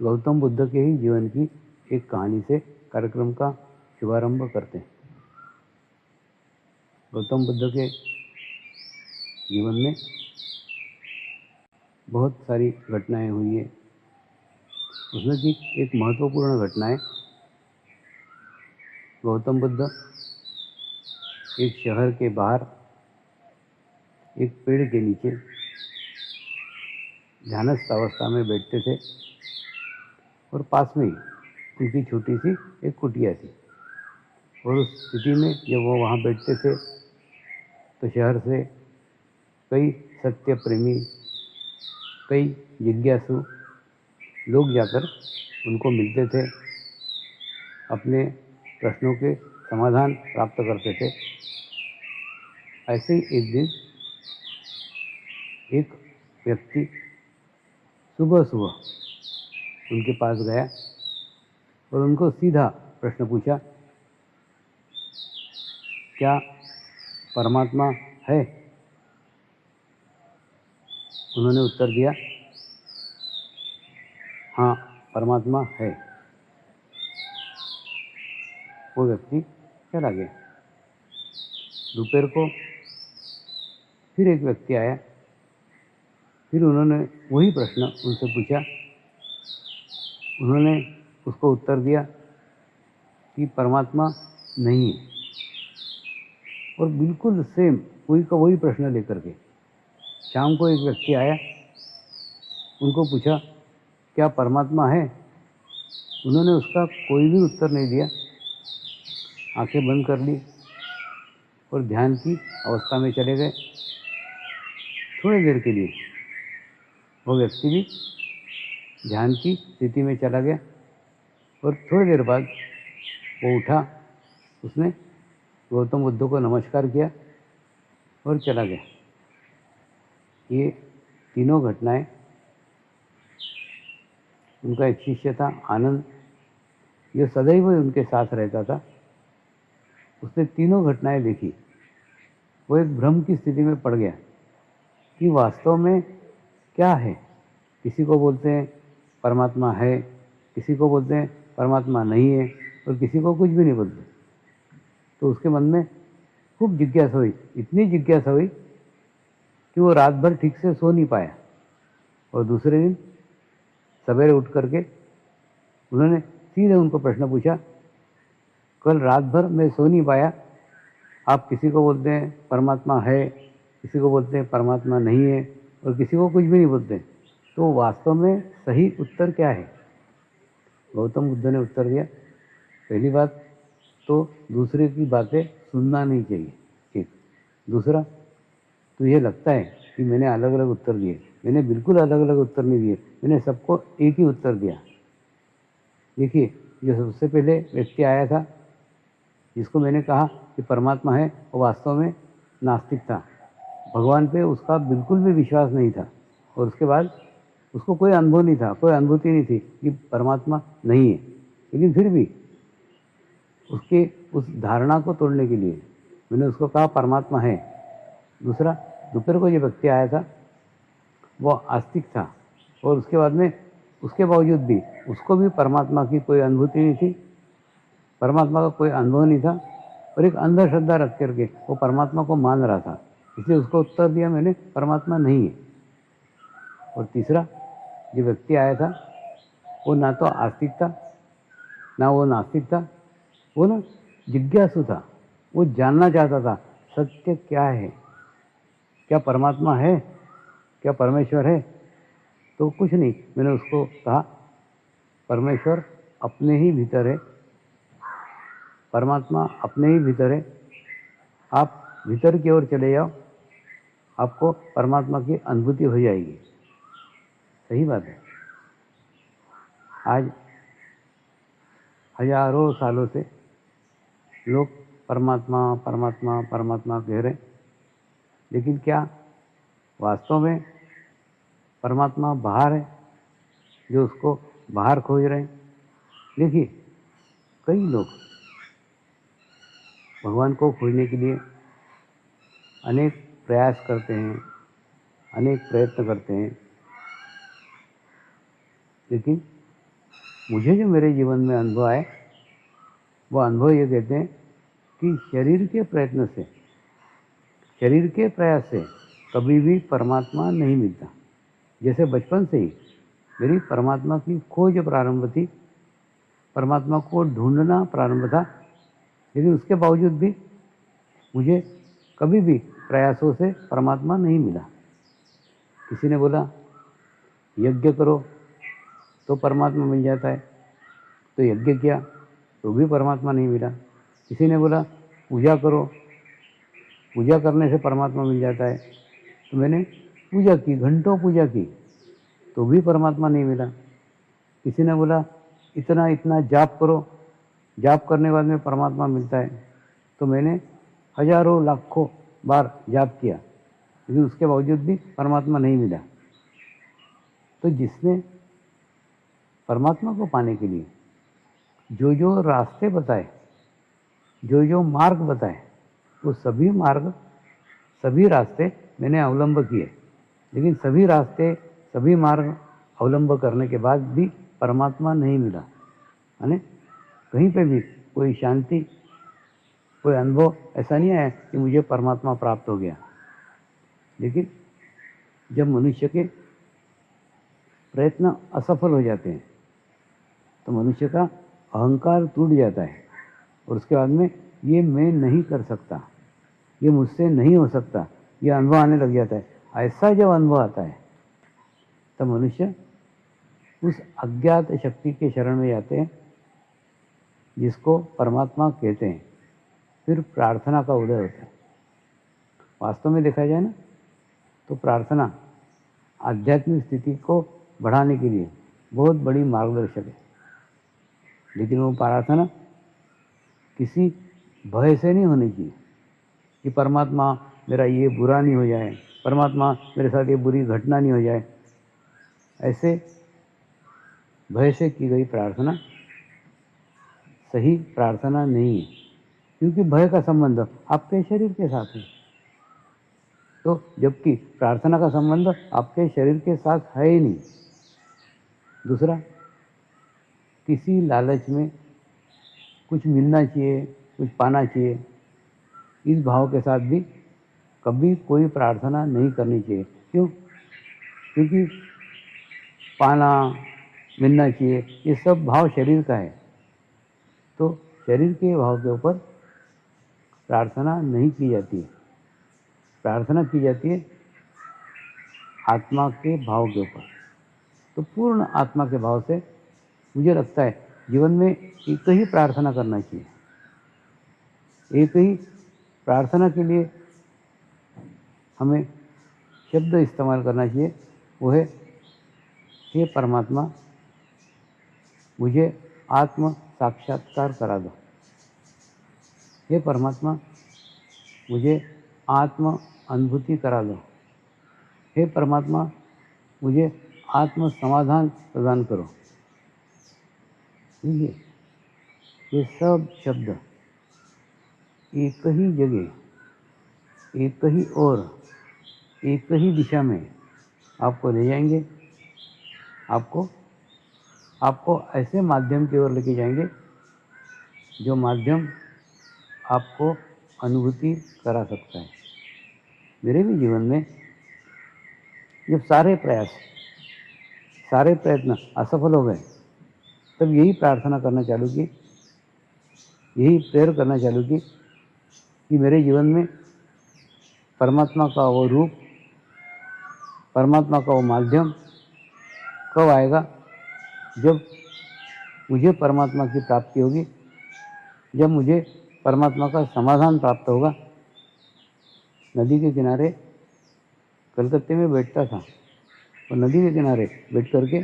गौतम बुद्ध के ही जीवन की एक कहानी से कार्यक्रम का शुभारंभ करते हैं। गौतम बुद्ध के जीवन में बहुत सारी घटनाएं हुई है। उसमें की एक महत्वपूर्ण घटना है, गौतम बुद्ध एक शहर के बाहर एक पेड़ के नीचे ध्यानस्थ अवस्था में बैठते थे और पास में ही उनकी छोटी सी एक कुटिया थी। और उस स्थिति में जब वो वहाँ बैठते थे तो शहर से कई सत्य प्रेमी, कई जिज्ञासु लोग जाकर उनको मिलते थे, अपने प्रश्नों के समाधान प्राप्त करते थे। ऐसे ही एक दिन एक व्यक्ति सुबह सुबह उनके पास गया और उनको सीधा प्रश्न पूछा, क्या परमात्मा है? उन्होंने उत्तर दिया, हाँ परमात्मा है। वो व्यक्ति चला गया। दोपहर को फिर एक व्यक्ति आया, फिर उन्होंने वही प्रश्न उनसे पूछा। उन्होंने उसको उत्तर दिया कि परमात्मा नहीं है। और बिल्कुल सेम वही का वही प्रश्न लेकर के शाम को एक व्यक्ति आया, उनको पूछा, क्या परमात्मा है? उन्होंने उसका कोई भी उत्तर नहीं दिया, आंखें बंद कर ली और ध्यान की अवस्था में चले गए। थोड़ी देर के लिए वो व्यक्ति भी ध्यान की स्थिति में चला गया और थोड़ी देर बाद वो उठा, उसने गौतम बुद्ध को नमस्कार किया और चला गया। ये तीनों घटनाएं, उनका एक शिष्य था आनंद, जो सदैव उनके साथ रहता था। उसने तीनों घटनाएं देखी। वो एक भ्रम की स्थिति में पड़ गया कि वास्तव में क्या है। किसी को बोलते हैं परमात्मा है, किसी को बोलते हैं परमात्मा नहीं है, और किसी को कुछ भी नहीं बोलते। तो उसके मन में खूब जिज्ञासा हुई, इतनी जिज्ञासा हुई कि वो रात भर ठीक से सो नहीं पाया। और दूसरे दिन सवेरे उठ करके उन्होंने सीधे उनको प्रश्न पूछा, कल रात भर मैं सो नहीं पाया, आप किसी को बोलते हैं परमात्मा है, किसी को बोलते हैं परमात्मा नहीं है, और किसी को कुछ भी नहीं बोलते, तो वास्तव में सही उत्तर क्या है? गौतम बुद्ध ने उत्तर दिया, पहली बात तो दूसरे की बातें सुनना नहीं चाहिए, एक। दूसरा, तुझे लगता है कि मैंने अलग अलग उत्तर दिए, मैंने बिल्कुल अलग अलग उत्तर नहीं दिए, मैंने सबको एक ही उत्तर दिया। देखिए, जो सबसे पहले व्यक्ति आया था, जिसको मैंने कहा कि परमात्मा है, वो वास्तव में नास्तिक था। भगवान पे उसका बिल्कुल भी विश्वास नहीं था, और उसके बाद उसको कोई अनुभव नहीं था, कोई अनुभूति नहीं थी कि परमात्मा नहीं है। लेकिन फिर भी उसके उस धारणा को तोड़ने के लिए मैंने उसको कहा परमात्मा है। दूसरा, दोपहर को जो व्यक्ति आया था वो आस्तिक था, और उसके बाद में उसके बावजूद भी उसको भी परमात्मा की कोई अनुभूति नहीं थी, परमात्मा का कोई अनुभव नहीं था, और एक अंधश्रद्धा रख करके वो परमात्मा को मान रहा था। इसलिए उसको उत्तर दिया मैंने, परमात्मा नहीं है। और तीसरा जो व्यक्ति आया था वो ना तो आस्तिक था, ना वो नास्तिक था, वो ना जिज्ञासु था। वो जानना चाहता था सत्य क्या है, क्या परमात्मा है, क्या परमेश्वर है? तो कुछ नहीं, मैंने उसको कहा परमेश्वर अपने ही भीतर है, परमात्मा अपने ही भीतर है। आप भीतर की ओर चले जाओ, आपको परमात्मा की अनुभूति हो जाएगी। सही बात है। आज हजारों सालों से लोग परमात्मा परमात्मा परमात्मा कह रहे हैं, लेकिन क्या वास्तव में परमात्मा बाहर है, जो उसको बाहर खोज रहे हैं? देखिए, कई लोग भगवान को खोजने के लिए अनेक प्रयास करते हैं, अनेक प्रयत्न करते हैं, लेकिन मुझे जो मेरे जीवन में अनुभव आए वो अनुभव ये कहते हैं कि शरीर के प्रयत्न से, शरीर के प्रयास से कभी भी परमात्मा नहीं मिलता। जैसे बचपन से ही मेरी परमात्मा की खोज प्रारंभ थी, परमात्मा को ढूंढना प्रारंभ था, लेकिन उसके बावजूद भी मुझे कभी भी प्रयासों से परमात्मा नहीं मिला। किसी ने बोला यज्ञ करो तो परमात्मा मिल जाता है, तो यज्ञ किया तो भी परमात्मा नहीं मिला। किसी ने बोला पूजा करो, पूजा करने से परमात्मा मिल जाता है, तो मैंने पूजा की, घंटों पूजा की, तो भी परमात्मा नहीं मिला। किसी ने बोला इतना इतना जाप करो, जाप करने के बाद में परमात्मा मिलता है, तो मैंने हजारों लाखों बार जाप किया, लेकिन उसके बावजूद भी परमात्मा नहीं मिला। तो जिसने परमात्मा को पाने के लिए जो जो रास्ते बताए, जो जो मार्ग बताए, वो सभी मार्ग, सभी रास्ते मैंने अवलंब किए, लेकिन सभी रास्ते, सभी मार्ग अवलंब करने के बाद भी परमात्मा नहीं मिला। यानी कहीं पे भी कोई शांति, कोई अनुभव ऐसा नहीं आया कि मुझे परमात्मा प्राप्त हो गया। लेकिन जब मनुष्य के प्रयत्न असफल हो जाते हैं तो मनुष्य का अहंकार टूट जाता है और उसके बाद में ये मैं नहीं कर सकता, ये मुझसे नहीं हो सकता, ये अनुभव आने लग जाता है। ऐसा जब अनुभव आता है तब मनुष्य उस अज्ञात शक्ति के शरण में जाते हैं जिसको परमात्मा कहते हैं। फिर प्रार्थना का उदय होता है। वास्तव में देखा जाए ना तो प्रार्थना आध्यात्मिक स्थिति को बढ़ाने के लिए बहुत बड़ी मार्गदर्शक है, लेकिन वो प्रार्थना किसी भय से नहीं होनी चाहिए कि परमात्मा मेरा ये बुरा नहीं हो जाए, परमात्मा मेरे साथ ये बुरी घटना नहीं हो जाए। ऐसे भय से की गई प्रार्थना सही प्रार्थना नहीं है, क्योंकि भय का संबंध आपके शरीर के साथ है। तो जबकि प्रार्थना का संबंध आपके शरीर के साथ है ही नहीं। दूसरा, किसी लालच में कुछ मिलना चाहिए, कुछ पाना चाहिए, इस भाव के साथ भी कभी कोई प्रार्थना नहीं करनी चाहिए। क्यों? क्योंकि पाना, मिलना चाहिए, ये सब भाव शरीर का है, तो शरीर के भाव के ऊपर प्रार्थना नहीं की जाती है। प्रार्थना की जाती है आत्मा के भाव के ऊपर। तो पूर्ण आत्मा के भाव से मुझे लगता है जीवन में एक ही प्रार्थना करना चाहिए। एक ही प्रार्थना के लिए हमें शब्द इस्तेमाल करना चाहिए, वो है हे परमात्मा मुझे आत्म साक्षात्कार करा दो। हे परमात्मा मुझे आत्म अनुभूति करा दो। हे परमात्मा मुझे आत्म समाधान प्रदान करो। देखिए, ये सब शब्द एक ही जगह, एक ही ओर, एक ही दिशा में आपको ले जाएंगे। आपको ऐसे माध्यम की ओर लेके जाएंगे जो माध्यम आपको अनुभूति करा सकता है। मेरे भी जीवन में जब सारे प्रयत्न असफल हो गए, तब यही प्रार्थना करना चालू की, यही प्रेयर करना चालू की कि मेरे जीवन में परमात्मा का वो रूप, परमात्मा का वो माध्यम कब आएगा? जब मुझे परमात्मा की प्राप्ति होगी, जब मुझे परमात्मा का समाधान प्राप्त होगा। नदी के किनारे कलकत्ते में बैठता था और नदी के किनारे बैठ करके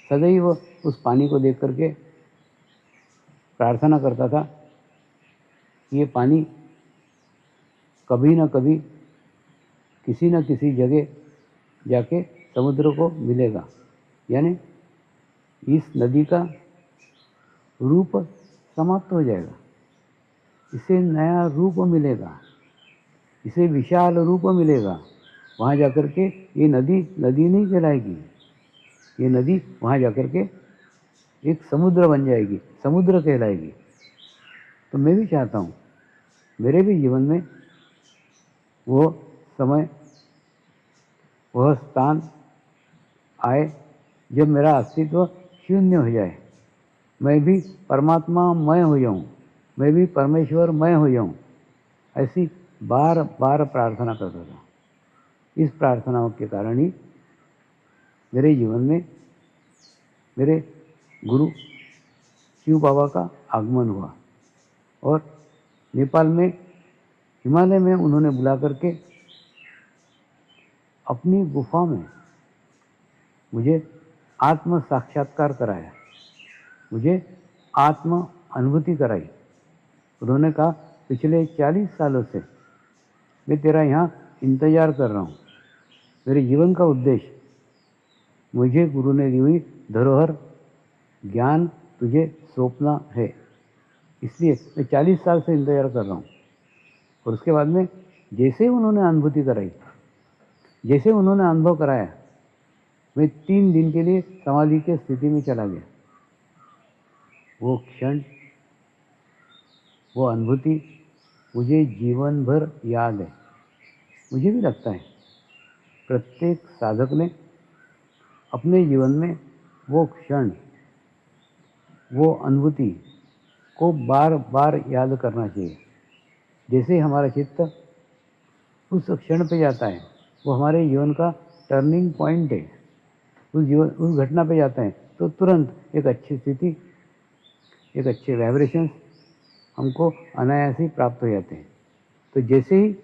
सदैव उस पानी को देख करके प्रार्थना करता था कि ये पानी कभी न कभी किसी न किसी जगह जाके समुद्र को मिलेगा, यानी इस नदी का रूप समाप्त हो जाएगा, इसे नया रूप मिलेगा, इसे विशाल रूप मिलेगा। वहाँ जाकर के ये नदी नदी नहीं कहलाएगी, ये नदी वहाँ जाकर के एक समुद्र बन जाएगी, समुद्र कहलाएगी। तो मैं भी चाहता हूँ मेरे भी जीवन में वो समय, वह स्थान आए जब मेरा अस्तित्व शून्य हो जाए, मैं भी परमात्मामय हो जाऊँ, मैं भी परमेश्वरमय हो जाऊँ। ऐसी बार बार प्रार्थना करता था। इस प्रार्थनाओं के कारण ही मेरे जीवन में मेरे गुरु शिव बाबा का आगमन हुआ और नेपाल में, हिमालय में उन्होंने बुला करके अपनी गुफा में मुझे आत्म साक्षात्कार कराया, मुझे आत्म अनुभूति कराई। उन्होंने कहा, पिछले 40 सालों से मैं तेरा यहाँ इंतज़ार कर रहा हूँ। मेरे जीवन का उद्देश्य मुझे गुरु ने दी हुई धरोहर ज्ञान तुझे सौंपना है, इसलिए मैं 40 साल से इंतज़ार कर रहा हूँ। और उसके बाद में जैसे ही उन्होंने अनुभूति कराई, जैसे उन्होंने अनुभव कराया, मैं 3 दिन के लिए समाधि के स्थिति में चला गया। वो क्षण, वो अनुभूति मुझे जीवन भर याद है। मुझे भी लगता है प्रत्येक साधक ने अपने जीवन में वो क्षण, वो अनुभूति को बार बार याद करना चाहिए। जैसे हमारा चित्त उस क्षण पे जाता है, वो हमारे जीवन का टर्निंग पॉइंट है। उस घटना पे जाते हैं तो तुरंत एक अच्छी स्थिति, एक अच्छे वाइब्रेशंस हमको अनायास ही प्राप्त हो जाते हैं। तो जैसे ही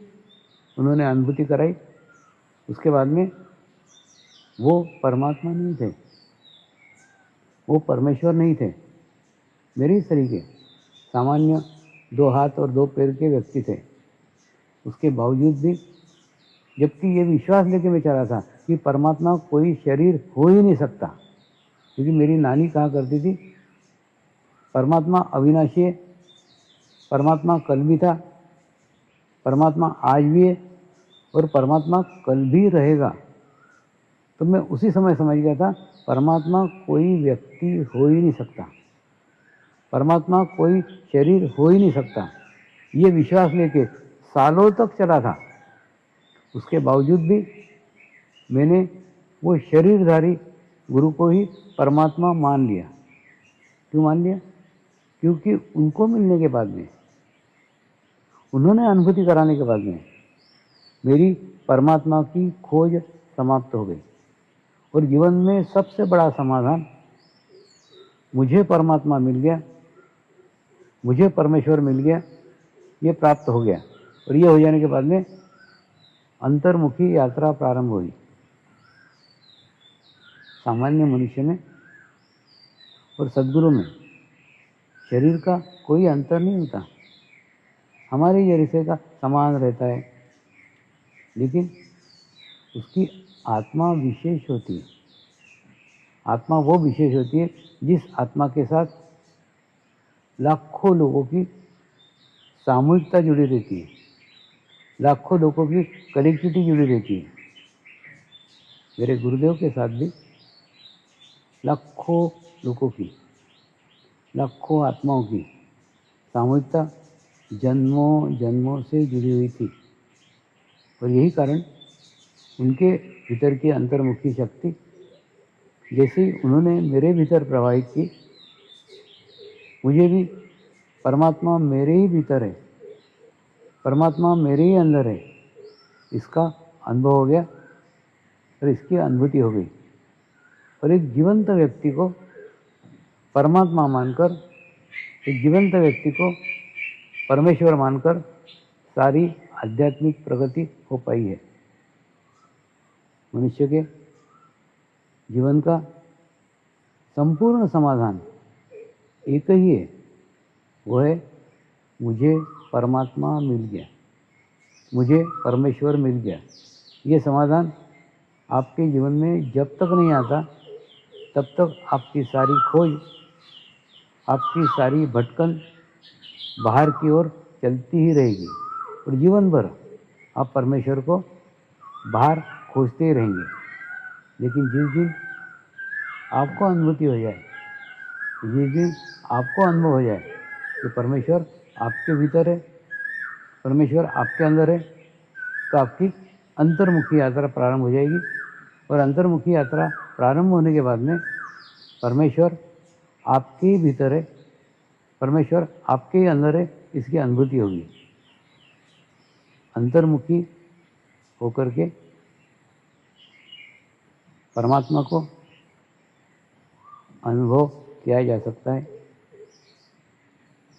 उन्होंने अनुभूति कराई, उसके बाद में वो परमात्मा नहीं थे, वो परमेश्वर नहीं थे, मेरे ही तरीके सामान्य 2 हाथ और 2 पैर के व्यक्ति थे। उसके बावजूद भी, जबकि ये विश्वास लेके मैं चला था कि परमात्मा कोई शरीर हो ही नहीं सकता, क्योंकि मेरी नानी कहा करती थी, परमात्मा अविनाशी है, परमात्मा कल भी था, परमात्मा आज भी है और परमात्मा कल भी रहेगा। तो मैं उसी समय समझ गया था, परमात्मा कोई व्यक्ति हो ही नहीं सकता, परमात्मा कोई शरीर हो ही नहीं सकता। ये विश्वास लेके सालों तक चला था। उसके बावजूद भी मैंने वो शरीरधारी गुरु को ही परमात्मा मान लिया। क्यों मान लिया? क्योंकि उनको मिलने के बाद में, उन्होंने अनुभूति कराने के बाद में मेरी परमात्मा की खोज समाप्त हो गई। और जीवन में सबसे बड़ा समाधान, मुझे परमात्मा मिल गया, मुझे परमेश्वर मिल गया, ये प्राप्त हो गया। और ये हो जाने के बाद में अंतर्मुखी यात्रा प्रारंभ हुई। सामान्य मनुष्य में और सद्गुरु में शरीर का कोई अंतर नहीं होता, हमारे जैसे का समान रहता है, लेकिन उसकी आत्मा विशेष होती है। आत्मा वो विशेष होती है जिस आत्मा के साथ लाखों लोगों की सामूहिकता जुड़ी रहती है, लाखों लोगों की कनेक्टिविटी जुड़ी रहती है। मेरे गुरुदेव के साथ भी लाखों लोगों की, लाखों आत्माओं की सामूहिकता जन्मों जन्मों से जुड़ी हुई थी। और यही कारण उनके भीतर की अंतर्मुखी शक्ति जैसे उन्होंने मेरे भीतर प्रवाहित की, मुझे भी परमात्मा मेरे ही भीतर है, परमात्मा मेरे ही अंदर है, इसका अनुभव हो गया और इसकी अनुभूति हो गई। और एक जीवंत व्यक्ति को परमात्मा मानकर, एक जीवंत व्यक्ति को परमेश्वर मानकर सारी आध्यात्मिक प्रगति हो पाई है। मनुष्य के जीवन का संपूर्ण समाधान एक ही है, वो है मुझे परमात्मा मिल गया, मुझे परमेश्वर मिल गया। ये समाधान आपके जीवन में जब तक नहीं आता, तब तक आपकी सारी खोज, आपकी सारी भटकन बाहर की ओर चलती ही रहेगी और जीवन भर आप परमेश्वर को बाहर खोजते ही रहेंगे। लेकिन जिस दिन आपको अनुभूति हो जाए जिस दिन आपको अनुभव हो जाए कि परमेश्वर आपके भीतर है, परमेश्वर आपके अंदर है, तो आपकी अंतर्मुखी यात्रा प्रारंभ हो जाएगी। और अंतर्मुखी यात्रा प्रारंभ होने के बाद में परमेश्वर आपके ही भीतर है, परमेश्वर आपके ही अंदर है, इसकी अनुभूति होगी। अंतर्मुखी होकर के परमात्मा को अनुभव किया जा सकता है।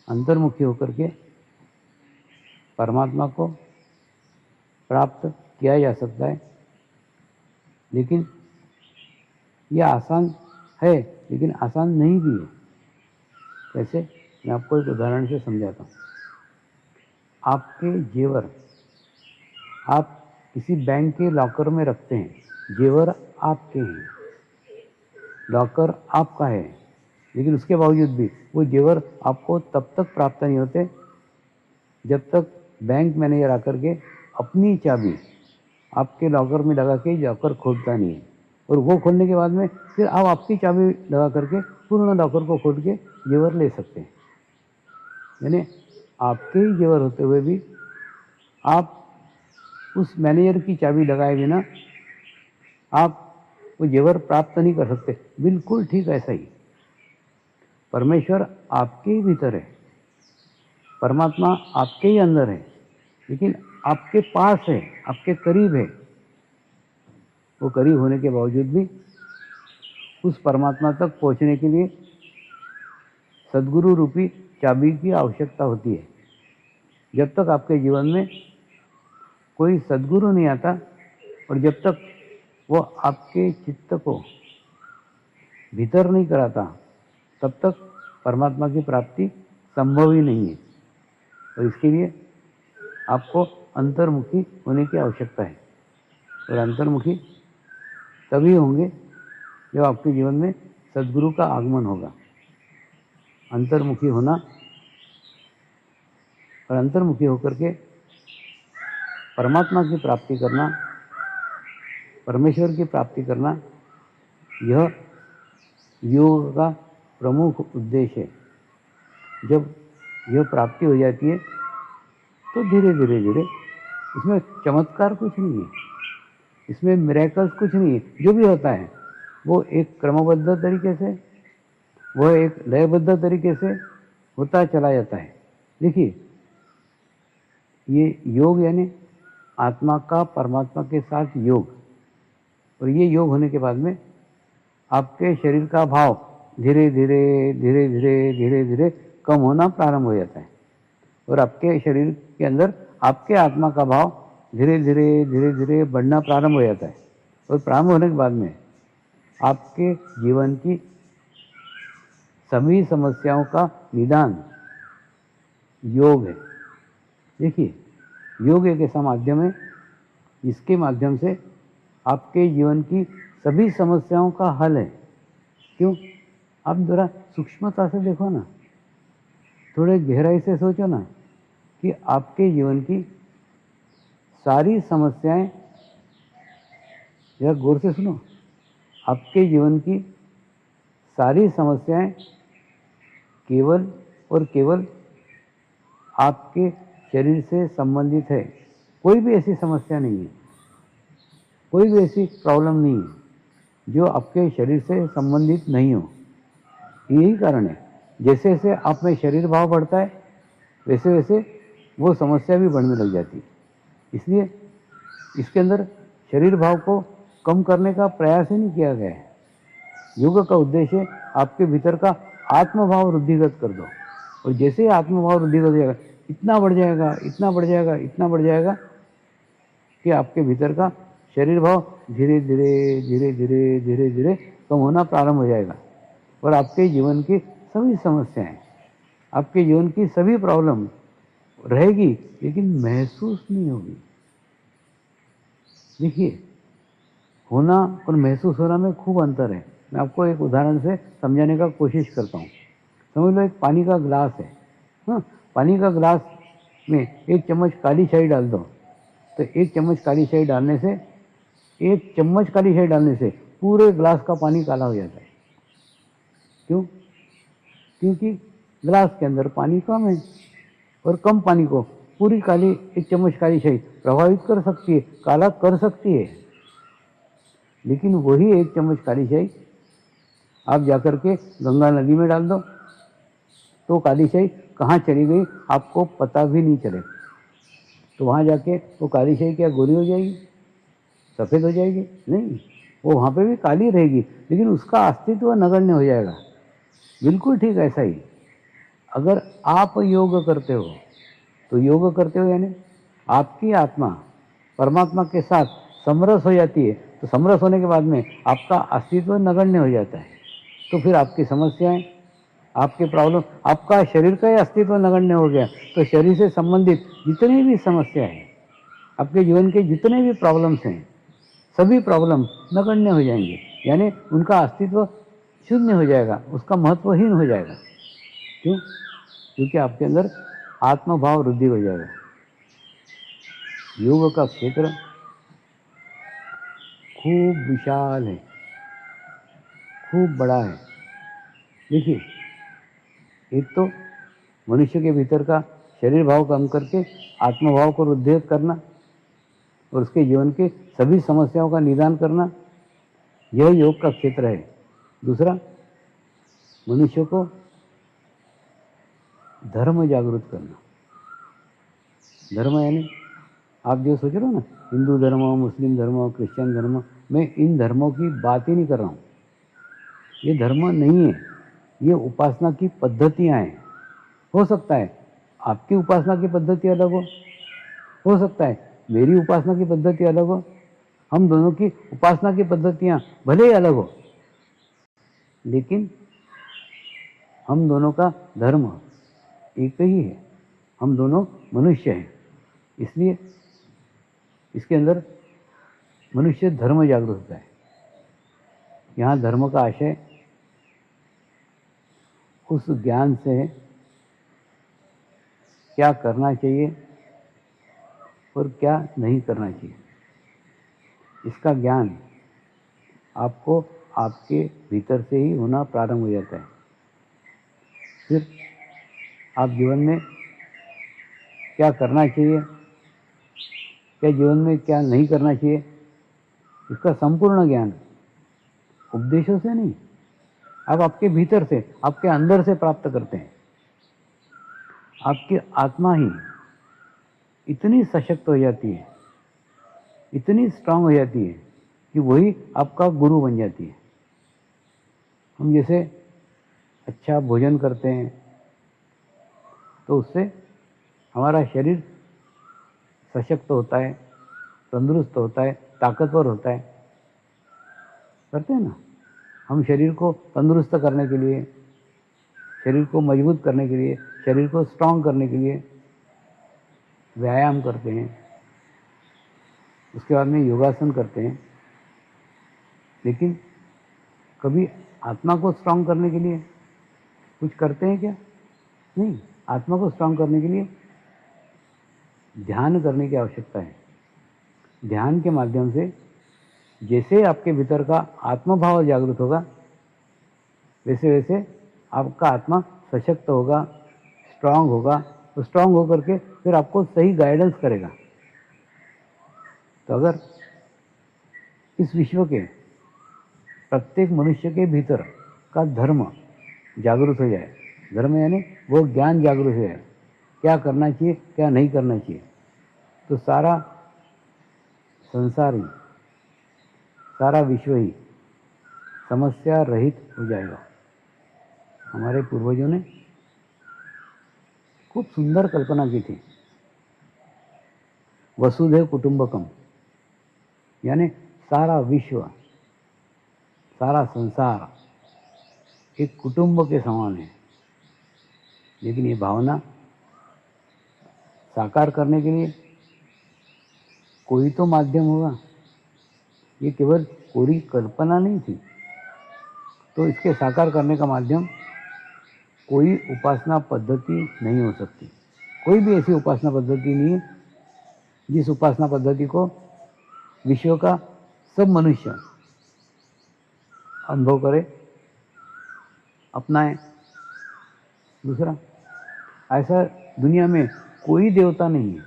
अंतर्मुखी होकर के परमात्मा को प्राप्त किया जा सकता है। लेकिन यह आसान है, लेकिन आसान नहीं भी है। कैसे? मैं आपको एक उदाहरण से समझाता हूँ। आपके जेवर आप किसी बैंक के लॉकर में रखते हैं, जेवर आपके हैं, लॉकर आपका है, लेकिन उसके बावजूद भी वो जेवर आपको तब तक प्राप्त नहीं होते जब तक बैंक मैनेजर आकर के अपनी चाबी आपके लॉकर में लगा के लॉकर खोलता नहीं है। और वो खोलने के बाद में फिर आप आपकी चाबी लगा करके पूर्ण लॉकर को खोल के जेवर ले सकते हैं। यानी आपके ही जेवर होते हुए भी आप उस मैनेजर की चाबी लगाए बिना आप वो जेवर प्राप्त नहीं कर सकते। बिल्कुल ठीक ऐसा ही परमेश्वर आपके ही भीतर है, परमात्मा आपके ही अंदर है, लेकिन आपके पास है, आपके करीब है। वो करीब होने के बावजूद भी उस परमात्मा तक पहुंचने के लिए सद्गुरु रूपी चाबी की आवश्यकता होती है। जब तक आपके जीवन में कोई सद्गुरु नहीं आता और जब तक वो आपके चित्त को भीतर नहीं कराता, तब तक परमात्मा की प्राप्ति संभव ही नहीं है। और इसके लिए आपको अंतर्मुखी होने की आवश्यकता है। और अंतर्मुखी तभी होंगे जब आपके जीवन में सद्गुरु का आगमन होगा। अंतर्मुखी होना और अंतर्मुखी होकर के परमात्मा की प्राप्ति करना, परमेश्वर की प्राप्ति करना, यह योग का प्रमुख उद्देश्य है। जब यह प्राप्ति हो जाती है तो धीरे धीरे धीरे, इसमें चमत्कार कुछ नहीं है, इसमें मिरेकल्स कुछ नहीं है। जो भी होता है वो एक क्रमबद्ध तरीके से, वो एक लयबद्ध तरीके से होता चला जाता है। देखिए, ये योग यानी आत्मा का परमात्मा के साथ योग। और ये योग होने के बाद में आपके शरीर का भाव धीरे धीरे धीरे धीरे धीरे धीरे कम होना प्रारंभ हो जाता है। और आपके शरीर के अंदर आपके आत्मा का भाव धीरे धीरे धीरे धीरे बढ़ना प्रारंभ हो जाता है। और प्रारंभ होने के बाद में आपके जीवन की सभी समस्याओं का निदान योग है। देखिए, योग एक ऐसा माध्यम है जिसके माध्यम से आपके जीवन की सभी समस्याओं का हल है। क्यों? आप जरा सूक्ष्मता से देखो ना, थोड़े गहराई से सोचो ना कि आपके जीवन की सारी समस्याएं, जरा गौर से सुनो, आपके जीवन की सारी समस्याएं केवल और केवल आपके शरीर से संबंधित है। कोई भी ऐसी समस्या नहीं है, कोई भी ऐसी प्रॉब्लम नहीं है जो आपके शरीर से संबंधित नहीं हो। यही कारण है, जैसे जैसे आप में शरीर भाव बढ़ता है वैसे वैसे वो समस्या भी बढ़ने लग जाती है। इसलिए इसके अंदर शरीर भाव को कम करने का प्रयास ही नहीं किया गया है। योग का उद्देश्य आपके भीतर का आत्मभाव वृद्धिगत कर दो। और जैसे ही आत्मभाव वृद्धिगत हो जाएगा, इतना बढ़ जाएगा, इतना बढ़ जाएगा, इतना बढ़ जाएगा कि आपके भीतर का शरीर भाव धीरे धीरे धीरे धीरे धीरे धीरे कम होना प्रारंभ हो जाएगा। और आपके जीवन की सभी समस्याएं, आपके जीवन की सभी प्रॉब्लम रहेगी, लेकिन महसूस नहीं होगी। देखिए, होना और महसूस होना में खूब अंतर है। मैं आपको एक उदाहरण से समझाने का कोशिश करता हूँ। समझ लो, एक पानी का गिलास है। हाँ, पानी का गिलास में एक चम्मच काली शाही डाल दो, तो एक चम्मच काली शाही डालने से, एक चम्मच काली शाही डालने से पूरे गिलास का पानी काला हो जाता है। क्यों? क्योंकि ग्लास के अंदर पानी कम है और कम पानी को पूरी काली एक चम्मच काली शाही प्रभावित कर सकती है, काला कर सकती है। लेकिन वही एक चम्मच काली शाही आप जाकर के गंगा नदी में डाल दो तो काली शाही कहाँ चली गई आपको पता भी नहीं चले। तो वहाँ जाके वो काली शाही क्या गोरी हो जाएगी, सफ़ेद हो जाएगी? नहीं, वो वहाँ पे भी काली रहेगी, लेकिन उसका अस्तित्व नगण्य हो जाएगा। बिल्कुल ठीक ऐसा ही अगर आप योग करते हो तो योग करते हो यानी आपकी आत्मा परमात्मा के साथ समरस हो जाती है। तो समरस होने के बाद में आपका अस्तित्व नगण्य हो जाता है। तो फिर आपकी समस्याएं, आपके प्रॉब्लम, आपका शरीर का ही अस्तित्व नगण्य हो गया। तो शरीर से संबंधित जितनी भी समस्या है, आपके जीवन के जितने भी प्रॉब्लम्स हैं, सभी प्रॉब्लम नगण्य हो जाएंगे, यानी उनका अस्तित्व शून्य हो जाएगा, उसका महत्वहीन हो जाएगा। क्यों? क्योंकि आपके अंदर आत्मभाव वृद्धि हो जाएगा। योग का क्षेत्र खूब विशाल है, खूब बड़ा है। देखिए, एक तो मनुष्य के भीतर का शरीर भाव कम करके आत्मभाव को वृद्धित करना और उसके जीवन के सभी समस्याओं का निदान करना, यह योग का क्षेत्र है। दूसरा, मनुष्य को धर्म जागृत करना। धर्म यानी आप जो सोच रहे हो ना, हिंदू धर्म, मुस्लिम धर्म, क्रिश्चियन धर्म, मैं इन धर्मों की बात ही नहीं कर रहा हूँ। ये धर्म नहीं है, ये उपासना की पद्धतियाँ हैं। हो सकता है आपकी उपासना की पद्धति अलग हो सकता है मेरी उपासना की पद्धति अलग हो, हम दोनों की उपासना की पद्धतियाँ भले ही अलग हो, लेकिन हम दोनों का धर्म एक ही है। हम दोनों मनुष्य हैं, इसलिए इसके अंदर मनुष्य धर्म जागृत होता है। यहाँ धर्म का आशय उस ज्ञान से है क्या करना चाहिए और क्या नहीं करना चाहिए। इसका ज्ञान आपको आपके भीतर से ही होना प्रारंभ हो जाता है। फिर आप जीवन में क्या करना चाहिए, क्या जीवन में क्या नहीं करना चाहिए, इसका संपूर्ण ज्ञान उपदेशों से नहीं, आप आपके भीतर से, आपके अंदर से प्राप्त करते हैं। आपकी आत्मा ही इतनी सशक्त हो जाती है, इतनी स्ट्रांग हो जाती है कि वही आपका गुरु बन जाती है। हम जैसे अच्छा भोजन करते हैं तो उससे हमारा शरीर सशक्त होता है, तंदुरुस्त होता है, ताकतवर होता है। करते हैं ना, हम शरीर को तंदुरुस्त करने के लिए, शरीर को मजबूत करने के लिए, शरीर को स्ट्रांग करने के लिए व्यायाम करते हैं, उसके बाद में योगासन करते हैं। लेकिन कभी आत्मा को स्ट्रांग करने के लिए कुछ करते हैं क्या? नहीं, आत्मा को स्ट्रांग करने के लिए ध्यान करने की आवश्यकता है। ध्यान के माध्यम से जैसे आपके भीतर का आत्मभाव जागृत होगा, वैसे वैसे आपका आत्मा सशक्त होगा, स्ट्रांग होगा। तो स्ट्रांग होकर के फिर आपको सही गाइडेंस करेगा। तो अगर इस विश्व के प्रत्येक मनुष्य के भीतर का धर्म जागृत हो जाए, धर्म यानी वो ज्ञान जागृत हो जाए, क्या करना चाहिए क्या नहीं करना चाहिए, तो सारा संसार ही, सारा विश्व ही समस्या रहित हो जाएगा। हमारे पूर्वजों ने खूब सुंदर कल्पना की थी, वसुधैव कुटुंबकम, यानी सारा विश्व, सारा संसार एक कुटुंब के समान है। लेकिन ये भावना साकार करने के लिए कोई तो माध्यम होगा, ये केवल कोरी कल्पना नहीं थी। तो इसके साकार करने का माध्यम कोई उपासना पद्धति नहीं हो सकती। कोई भी ऐसी उपासना पद्धति नहीं है जिस उपासना पद्धति को विश्व का सब मनुष्य अनुभव करे, अपनाए दूसरा, ऐसा दुनिया में कोई देवता नहीं है,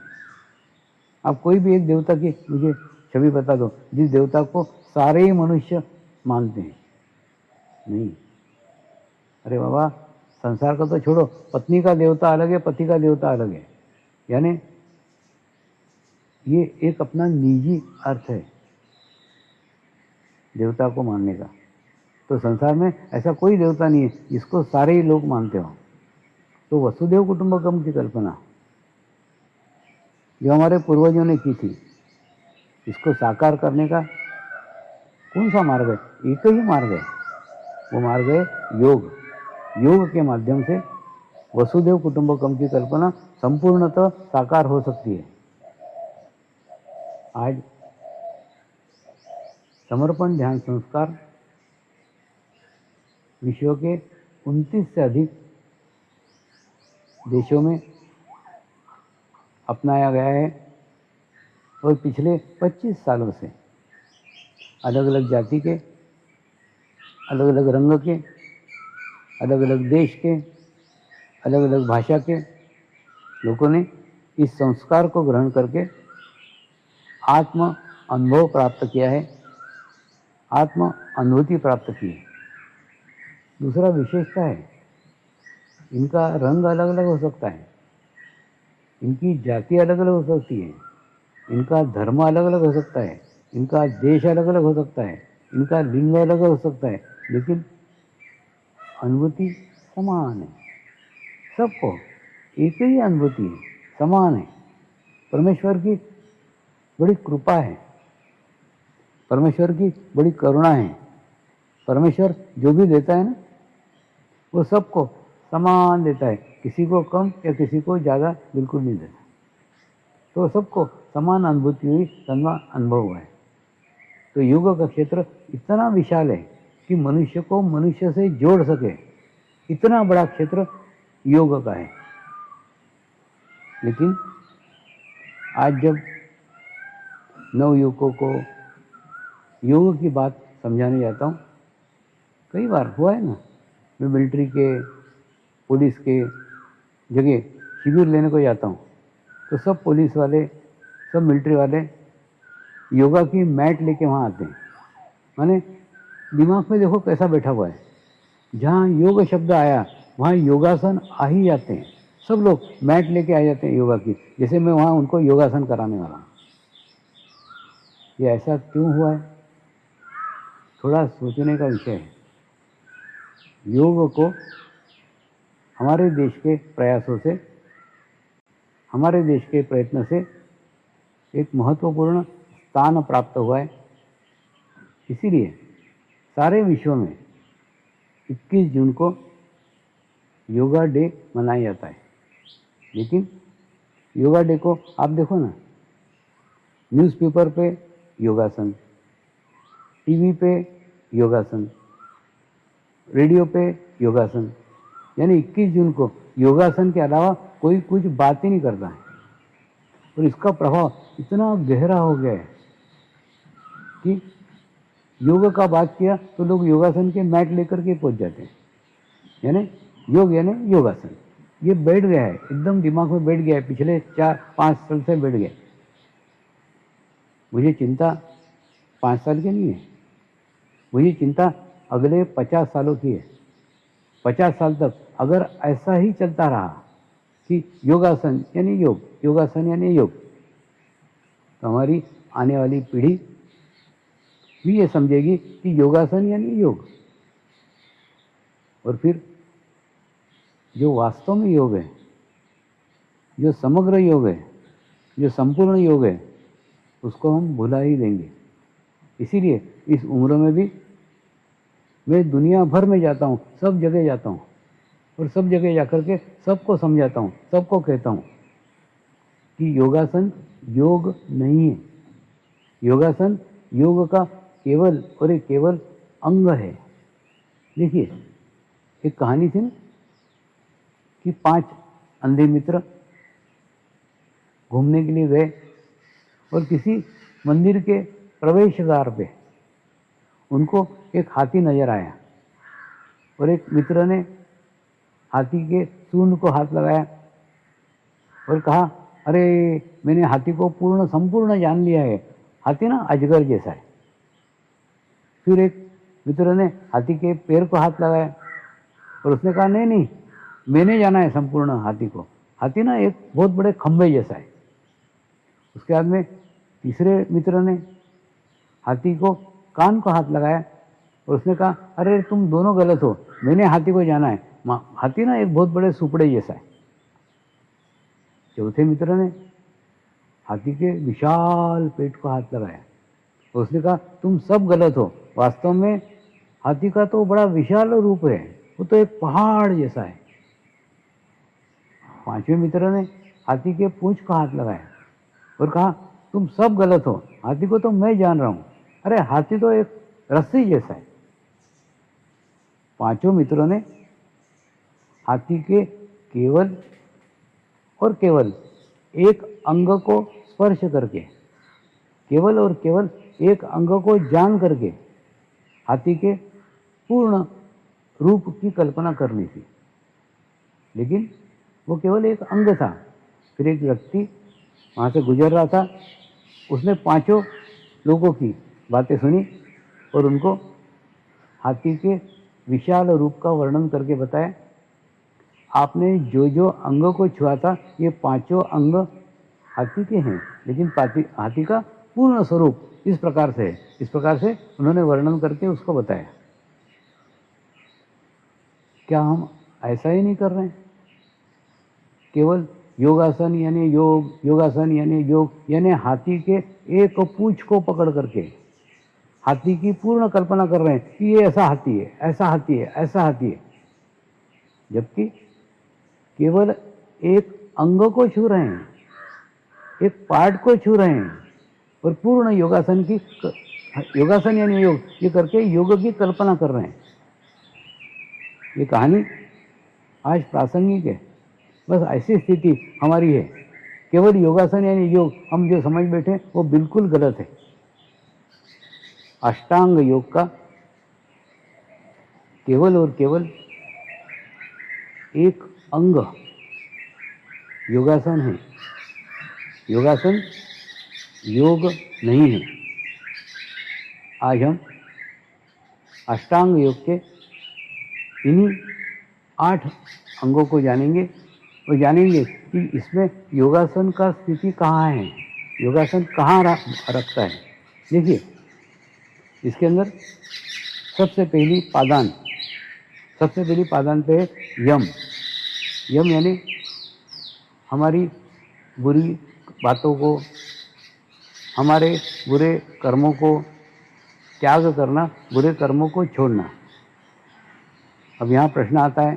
आप कोई भी एक देवता की मुझे छवि बता दो जिस देवता को सारे ही मनुष्य मानते हैं। नहीं। अरे बाबा, संसार का तो छोड़ो, पत्नी का देवता अलग है, पति का देवता अलग है। यानी ये एक अपना निजी अर्थ है देवता को मानने का। तो संसार में ऐसा कोई देवता नहीं है जिसको सारे ही लोग मानते हो। तो वसुदेव कुटुंबकम की कल्पना जो हमारे पूर्वजों ने की थी, इसको साकार करने का कौन सा मार्ग है? एक ही मार्ग है, वो मार्ग है योग। योग के माध्यम से वसुदेव कुटुंबकम की कल्पना संपूर्णतः साकार हो सकती है। आज समर्पण ध्यान संस्कार विश्व के 29 से अधिक देशों में अपनाया गया है और पिछले 25 सालों से अलग अलग जाति के, अलग अलग रंग के, अलग अलग देश के, अलग अलग भाषा के लोगों ने इस संस्कार को ग्रहण करके आत्म अनुभव प्राप्त किया है, आत्म अनुभूति प्राप्त की है। दूसरा विशेषता है, इनका रंग अलग अलग हो सकता है, इनकी जाति अलग अलग हो सकती है, इनका धर्म अलग अलग हो सकता है, इनका देश अलग अलग हो सकता है, इनका लिंग अलग हो सकता है, लेकिन अनुभूति समान है। सबको एक ही अनुभूति है, समान है। परमेश्वर की बड़ी कृपा है, परमेश्वर की बड़ी करुणा है। परमेश्वर जो भी देता है ना, वो सबको समान देता है, किसी को कम या किसी को ज़्यादा बिल्कुल नहीं देता। तो सबको समान अनुभूति हुई, समान अनुभव हुआ है। तो योग का क्षेत्र इतना विशाल है कि मनुष्य को मनुष्य से जोड़ सके, इतना बड़ा क्षेत्र योग का है। लेकिन आज जब नवयुवकों को योग की बात समझाने जाता हूँ, कई बार हुआ है ना, मैं मिलिट्री के, पुलिस के जगह शिविर लेने को जाता हूँ, तो सब पुलिस वाले, सब मिलिट्री वाले योगा की मैट लेके वहाँ आते हैं। माने दिमाग में देखो कैसा बैठा हुआ है, जहाँ योग शब्द आया वहाँ योगासन आ ही जाते हैं। सब लोग मैट लेके आ जाते हैं योगा की, जैसे मैं वहाँ उनको योगासन कराने वाला हूँ। ये ऐसा क्यों हुआ है? थोड़ा सोचने का विषय है। योग को हमारे देश के प्रयासों से, हमारे देश के प्रयत्न से एक महत्वपूर्ण स्थान प्राप्त हुआ है। इसीलिए सारे विश्व में 21 जून को योगा डे मनाया जाता है। लेकिन योगा डे को आप देखो ना, न्यूज़पेपर पे योगासन, टीवी पे योगासन, रेडियो पे योगासन, यानी 21 जून को योगासन के अलावा कोई कुछ बात ही नहीं करता है। और इसका प्रभाव इतना गहरा हो गया है कि योग का बात किया तो लोग योगासन के मैट लेकर के पहुंच जाते हैं। यानी योग यानी योगासन, ये बैठ गया है, एकदम दिमाग में बैठ गया है, पिछले 4-5 साल से बैठ गया। मुझे चिंता 5 साल की नहीं है, मुझे चिंता अगले 50 सालों की है। 50 साल तक अगर ऐसा ही चलता रहा कि योगासन यानी योग, योगासन यानी योग, तो हमारी आने वाली पीढ़ी भी ये समझेगी कि योगासन यानी योग। और फिर जो वास्तव में योग है, जो समग्र योग है, जो संपूर्ण योग है, उसको हम भुला ही देंगे। इसीलिए इस उम्र में भी मैं दुनिया भर में जाता हूँ, सब जगह जाता हूँ, और सब जगह जाकर के सबको समझाता हूँ, सबको कहता हूँ कि योगासन योग नहीं है। योगासन योग का केवल और एक केवल अंग है। देखिए, एक कहानी थी ना कि 5 अंधे मित्र घूमने के लिए गए और किसी मंदिर के प्रवेश द्वार पे उनको एक हाथी नजर आया, और एक मित्र ने हाथी के सूंड को हाथ लगाया और कहा, अरे मैंने हाथी को संपूर्ण जान लिया है, हाथी ना अजगर जैसा है। फिर एक मित्र ने हाथी के पैर को हाथ लगाया और उसने कहा, नहीं नहीं, मैंने जाना है संपूर्ण हाथी को, हाथी ना एक बहुत बड़े खंभे जैसा है। उसके बाद में तीसरे मित्र ने हाथी को कान को हाथ लगाया और उसने कहा, अरे तुम दोनों गलत हो, मैंने हाथी को जाना है, हाथी ना एक बहुत बड़े सुपड़े जैसा है। चौथे मित्र ने हाथी के विशाल पेट को हाथ लगाया और उसने कहा, तुम सब गलत हो, वास्तव में हाथी का तो बड़ा विशाल रूप है, वो तो एक पहाड़ जैसा है। पांचवें मित्र ने हाथी के पूंछ को हाथ लगाया और कहा, तुम सब गलत हो, हाथी को तो मैं जान रहा हूं, अरे हाथी तो एक रस्सी जैसा है। पांचों मित्रों ने हाथी के केवल और केवल एक अंग को स्पर्श करके, केवल और केवल एक अंग को जान करके हाथी के पूर्ण रूप की कल्पना कर ली थी, लेकिन वो केवल एक अंग था। फिर एक व्यक्ति वहाँ से गुजर रहा था, उसने पांचों लोगों की बातें सुनी और उनको हाथी के विशाल रूप का वर्णन करके बताया, आपने जो जो अंग को छुआ था ये पांचों अंग हाथी के हैं, लेकिन हाथी का पूर्ण स्वरूप इस प्रकार से है। इस प्रकार से उन्होंने वर्णन करके उसको बताया। क्या हम ऐसा ही नहीं कर रहे हैं? केवल योगासन यानी योग, योगासन यानी योग यानी हाथी के एक पूंछ को पकड़ करके हाथी की पूर्ण कल्पना कर रहे हैं कि ये ऐसा हाथी है, ऐसा हाथी है, ऐसा हाथी है, जबकि केवल एक अंग को छू रहे हैं, एक पार्ट को छू रहे हैं और पूर्ण योगासन यानी योग ये करके योग की कल्पना कर रहे हैं। ये कहानी आज प्रासंगिक है। बस ऐसी स्थिति हमारी है। केवल योगासन यानी योग हम जो समझ बैठे वो बिल्कुल गलत है। अष्टांग योग का केवल और केवल एक अंग योगासन है। योगासन योग नहीं है। आज हम अष्टांग योग के इन्हीं 8 अंगों को जानेंगे और जानेंगे कि इसमें योगासन का स्थिति कहाँ है, योगासन कहाँ रखता है। देखिए, इसके अंदर सबसे पहली पादान पे है यम। यम यानी हमारी बुरी बातों को, हमारे बुरे कर्मों को त्याग करना, बुरे कर्मों को छोड़ना। अब यहाँ प्रश्न आता है,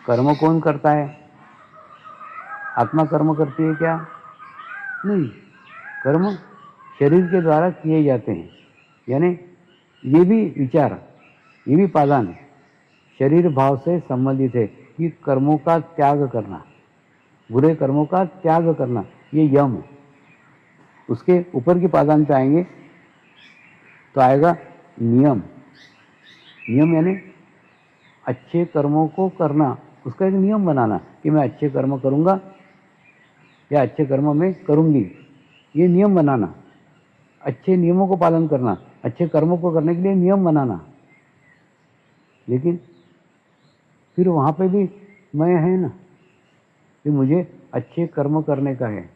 कर्म कौन करता है? आत्मा कर्म करती है क्या? नहीं, कर्म शरीर के द्वारा किए जाते हैं। यानी ये भी विचार, ये भी पादान शरीर भाव से संबंधित है कि कर्मों का त्याग करना, बुरे कर्मों का त्याग करना, ये यम है। उसके ऊपर की पादान पे आएंगे तो आएगा नियम। नियम यानी अच्छे कर्मों को करना, उसका एक नियम बनाना कि मैं अच्छे कर्म करूंगा या अच्छे कर्म मैं करूंगी, ये नियम बनाना। अच्छे नियमों को पालन करना, अच्छे कर्मों को करने के लिए नियम बनाना। लेकिन फिर वहाँ पे भी मैं है ना कि मुझे अच्छे कर्म करने का है,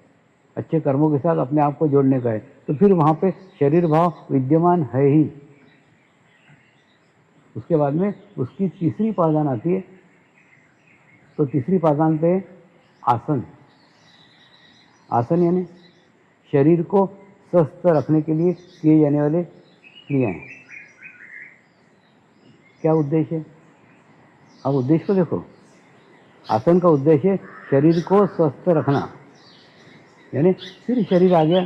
अच्छे कर्मों के साथ अपने आप को जोड़ने का है, तो फिर वहाँ पे शरीर भाव विद्यमान है ही। उसके बाद में उसकी तीसरी पादान आती है। तो तीसरी पादान पे आसन। आसन यानी शरीर को स्वस्थ रखने के लिए किए जाने वाले क्रियाएं। क्या उद्देश्य है? अब उद्देश्य को देखो। आसन का उद्देश्य शरीर को स्वस्थ रखना, यानी फिर शरीर आ गया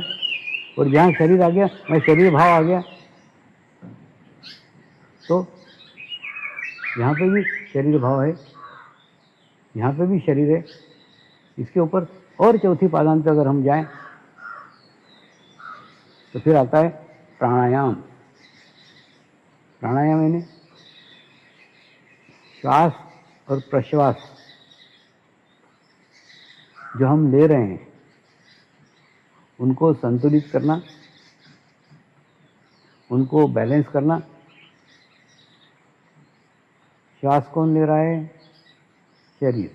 और जहाँ शरीर आ गया वहाँ शरीर भाव आ गया, तो यहाँ पे भी शरीर भाव है, यहाँ पे भी शरीर है। इसके ऊपर और चौथी पादान पे अगर हम जाएं तो फिर आता है प्राणायाम। प्राणायाम यानी श्वास और प्रश्वास जो हम ले रहे हैं उनको संतुलित करना, उनको बैलेंस करना। श्वास कौन ले रहा है? शरीर।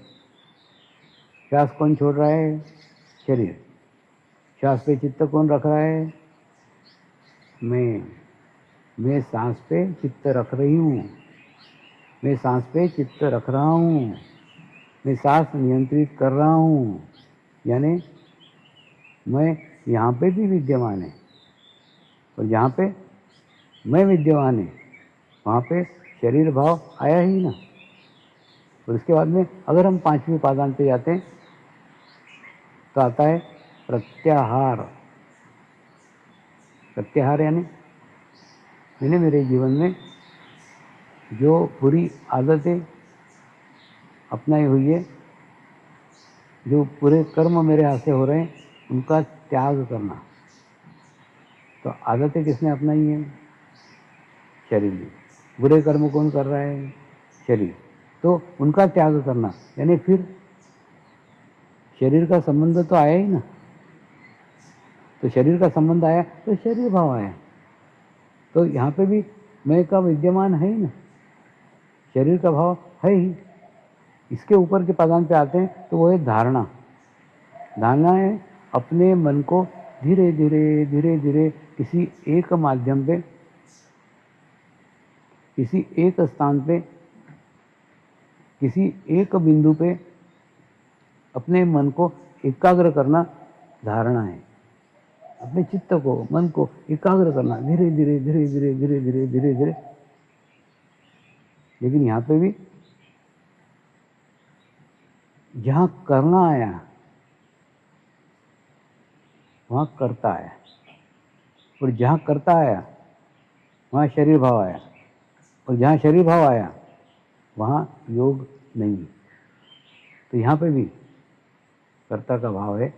श्वास कौन छोड़ रहा है? शरीर। श्वास पे चित्त कौन रख रहा है? मैं सांस पे चित्त रख रही हूँ, मैं सांस पे चित्त रख रहा हूँ, मैं सांस नियंत्रित कर रहा हूँ। यानी मैं यहाँ पे भी विद्यमान है और जहाँ पे मैं विद्यमान है वहाँ पे शरीर भाव आया ही ना। और इसके बाद में अगर हम पांचवी पादान पे जाते हैं तो आता है प्रत्याहार। प्रत्याहार यानी मैंने मेरे जीवन में जो बुरी आदतें अपनाई हुई है, जो पूरे कर्म मेरे हाथ से हो रहे हैं, उनका त्याग करना। तो आदतें किसने अपनाई हैं? शरीर ने। बुरे कर्म कौन कर रहा है? शरीर। तो उनका त्याग करना यानी फिर शरीर का संबंध तो आया ही ना। तो शरीर का संबंध आया तो शरीर भाव आया। तो यहाँ पे भी मैं का विद्यमान है ही ना, शरीर का भाव है ही। इसके ऊपर के पादान पे आते हैं तो वो है धारणा। धारणा है अपने मन को धीरे धीरे धीरे धीरे किसी एक माध्यम पे, किसी एक स्थान पे, किसी एक बिंदु पे अपने मन को एकाग्र करना धारणा है। अपने चित्त को, मन को एकाग्र करना धीरे धीरे धीरे धीरे धीरे धीरे धीरे धीरे। लेकिन यहाँ पे भी जहाँ करना आया वहाँ करता आया, और जहाँ करता आया वहाँ शरीर भाव आया, और जहाँ शरीर भाव आया वहाँ योग नहीं। तो यहाँ पे भी कर्ता का भाव है।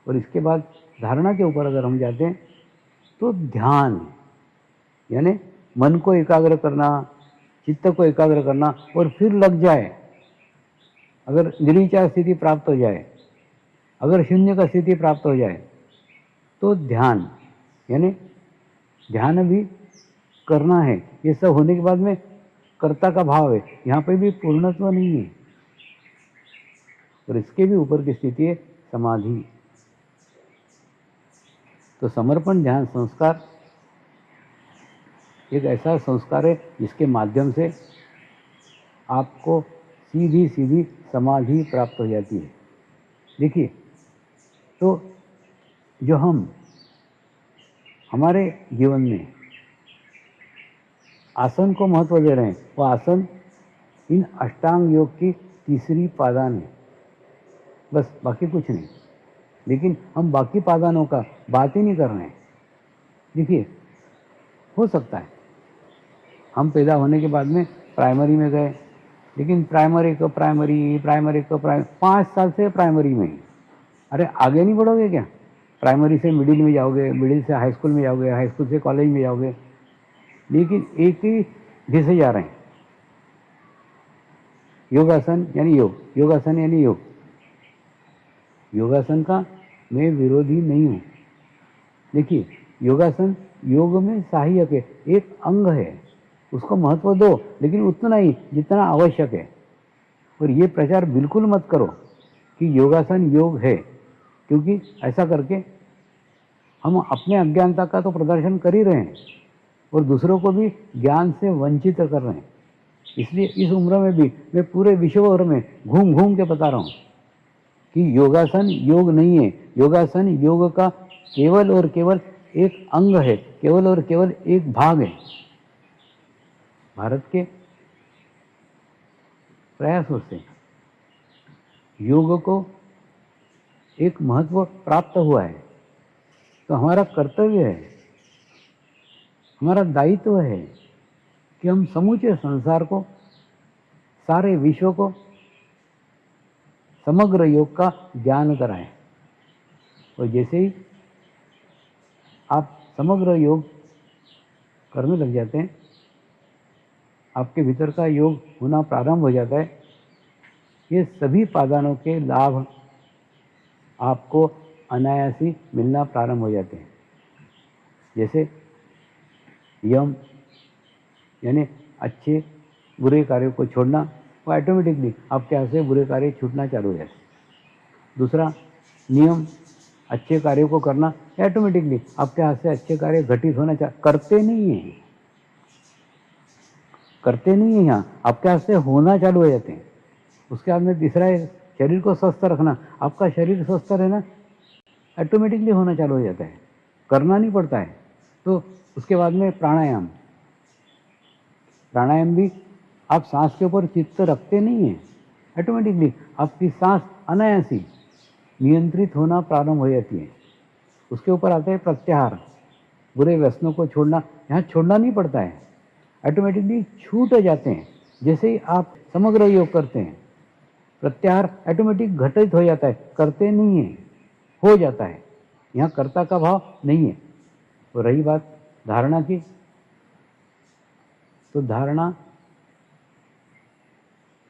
और इसके बाद धारणा के ऊपर अगर हम जाते हैं तो ध्यान यानी मन को एकाग्र करना, चित्त को एकाग्र करना, और फिर लग जाए। अगर निर्विचार स्थिति प्राप्त हो जाए, अगर शून्य का स्थिति प्राप्त हो जाए तो ध्यान यानी ध्यान भी करना है। ये सब होने के बाद में कर्ता का भाव है। यहाँ पे भी पूर्णत्व नहीं है। और इसके भी ऊपर की स्थिति है समाधि। तो समर्पण ध्यान संस्कार एक ऐसा संस्कार है जिसके माध्यम से आपको सीधी सीधी समाधि प्राप्त हो जाती है। देखिए, तो जो हम हमारे जीवन में आसन को महत्व दे रहे हैं, वो आसन इन अष्टांग योग की तीसरी पादान है, बस, बाकी कुछ नहीं। लेकिन हम बाकी पादानों का बात ही नहीं कर रहे हैं। देखिए, हो सकता है हम पैदा होने के बाद में प्राइमरी में गए, लेकिन प्राइमरी 5 साल से प्राइमरी में ही। अरे आगे नहीं बढ़ोगे क्या? प्राइमरी से मिडिल में जाओगे, मिडिल से हाई स्कूल में जाओगे, हाई स्कूल से कॉलेज में जाओगे, लेकिन एक ही दिशा जा रहे हैं। योगासन यानी योग, योगासन यानी योग। योगासन का मैं विरोधी नहीं हूँ। देखिए, योगासन योग में सहायक है, एक अंग है, उसको महत्व दो, लेकिन उतना ही जितना आवश्यक है। और ये प्रचार बिल्कुल मत करो कि योगासन योग है, क्योंकि ऐसा करके हम अपने अज्ञानता का तो प्रदर्शन कर ही रहे हैं और दूसरों को भी ज्ञान से वंचित कर रहे हैं। इसलिए इस उम्र में भी मैं पूरे विश्व भर में घूम घूम के बता रहा हूँ कि योगासन योग नहीं है। योगासन योग का केवल और केवल एक अंग है, केवल और केवल एक भाग है। भारत के प्रयासों से योग को एक महत्व प्राप्त हुआ है। तो हमारा कर्तव्य है, हमारा दायित्व है कि हम समूचे संसार को, सारे विश्व को समग्र योग का ज्ञान कराएं। और जैसे ही आप समग्र योग करने लग जाते हैं, आपके भीतर का योग होना प्रारंभ हो जाता है, ये सभी पादानों के लाभ आपको अनायासी मिलना प्रारंभ हो जाते हैं। जैसे यम यानी अच्छे बुरे कार्यों को छोड़ना, वो ऑटोमेटिकली आपके हाथ से बुरे कार्य छूटना चालू हो जाते हैं। दूसरा नियम, अच्छे कार्यों को करना, ऑटोमेटिकली आपके हाथ से अच्छे कार्य घटित होना करते नहीं हैं, यहाँ आपके हाथ से होना चालू हो जाते हैं। उसके बाद में तीसरा है शरीर को स्वस्थ रखना। आपका शरीर स्वस्थ रहना ऑटोमेटिकली होना चालू हो जाता है, करना नहीं पड़ता है। तो उसके बाद में प्राणायाम भी आप सांस के ऊपर चित्त रखते नहीं हैं, ऑटोमेटिकली आपकी सांस अनायासी नियंत्रित होना प्रारंभ हो जाती है। उसके ऊपर आता है प्रत्याहार, बुरे व्यसनों को छोड़ना। यहाँ छोड़ना नहीं पड़ता है, ऑटोमेटिकली छूट जाते हैं। जैसे ही आप समग्र योग करते हैं, प्रत्याहार ऑटोमेटिक घटित हो जाता है, करते नहीं है, हो जाता है। यहाँ कर्ता का भाव नहीं है। तो रही बात धारणा की, तो धारणा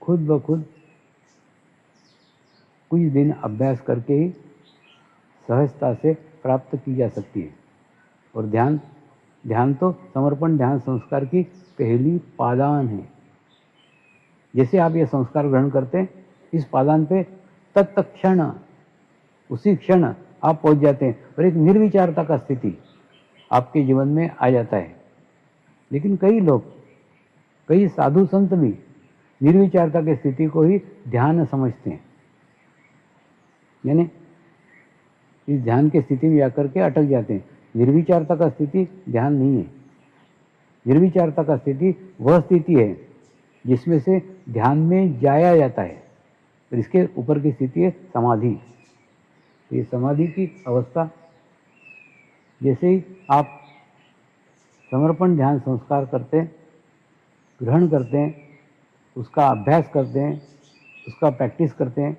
खुद ब खुद कुछ दिन अभ्यास करके ही सहजता से प्राप्त की जा सकती है। और ध्यान तो समर्पण ध्यान संस्कार की पहली पादान है। जैसे आप ये संस्कार ग्रहण करते हैं, इस पादान पे तत्क्षण उसी क्षण आप पहुंच जाते हैं और एक निर्विचारता का स्थिति आपके जीवन में आ जाता है। लेकिन कई साधु संत भी निर्विचारता की स्थिति को ही ध्यान समझते हैं, यानी इस ध्यान की स्थिति में आकर के अटक जाते हैं। निर्विचारता का स्थिति ध्यान नहीं है। निर्विचारता का स्थिति वह स्थिति है जिसमें से ध्यान में जाया जाता है, और इसके ऊपर की स्थिति है समाधि। ये समाधि की अवस्था, जैसे ही आप समर्पण ध्यान संस्कार करते हैं, ग्रहण करते हैं, उसका अभ्यास करते हैं, उसका प्रैक्टिस करते हैं,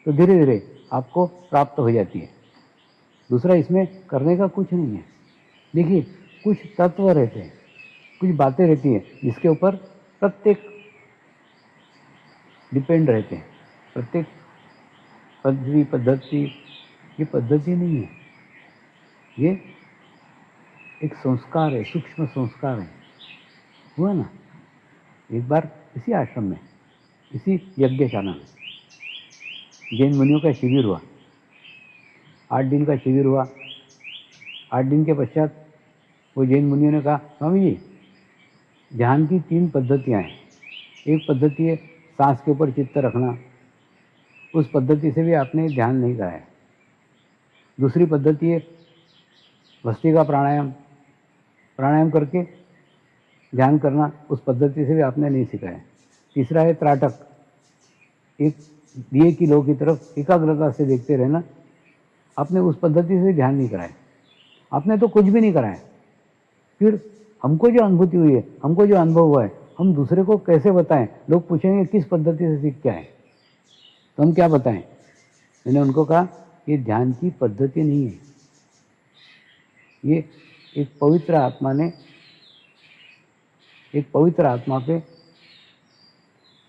तो धीरे धीरे आपको प्राप्त हो जाती है। दूसरा, इसमें करने का कुछ नहीं है। देखिए, कुछ तत्व रहते हैं, कुछ बातें रहती हैं जिसके ऊपर प्रत्येक डिपेंड रहते हैं। प्रत्येक पद्धति ये पद्धति नहीं है, ये एक संस्कार है, सूक्ष्म संस्कार है। हुआ ना, एक बार इसी आश्रम में, इसी यज्ञशाला में जैन मुनियों का शिविर हुआ। 8 दिन का शिविर हुआ। 8 दिन के पश्चात वो जैन मुनियों ने कहा, स्वामी जी, ध्यान की 3 पद्धतियाँ हैं। एक पद्धति है सांस के ऊपर चित्त रखना, उस पद्धति से भी आपने ध्यान नहीं कराया। दूसरी पद्धति है भस्त्रिका प्राणायाम करके ध्यान करना, उस पद्धति से भी आपने नहीं सिखाया। तीसरा है त्राटक, एक दिए की लौ की तरफ एकाग्रता से देखते रहना, आपने उस पद्धति से ध्यान नहीं कराया। आपने तो कुछ भी नहीं कराया। फिर हमको जो अनुभूति हुई है, हमको जो अनुभव हुआ है, हम दूसरे को कैसे बताएं? लोग पूछेंगे किस पद्धति से सीख के आए, तो हम क्या बताएं? मैंने उनको कहा, ये ध्यान की पद्धति नहीं है, ये एक पवित्र आत्मा पे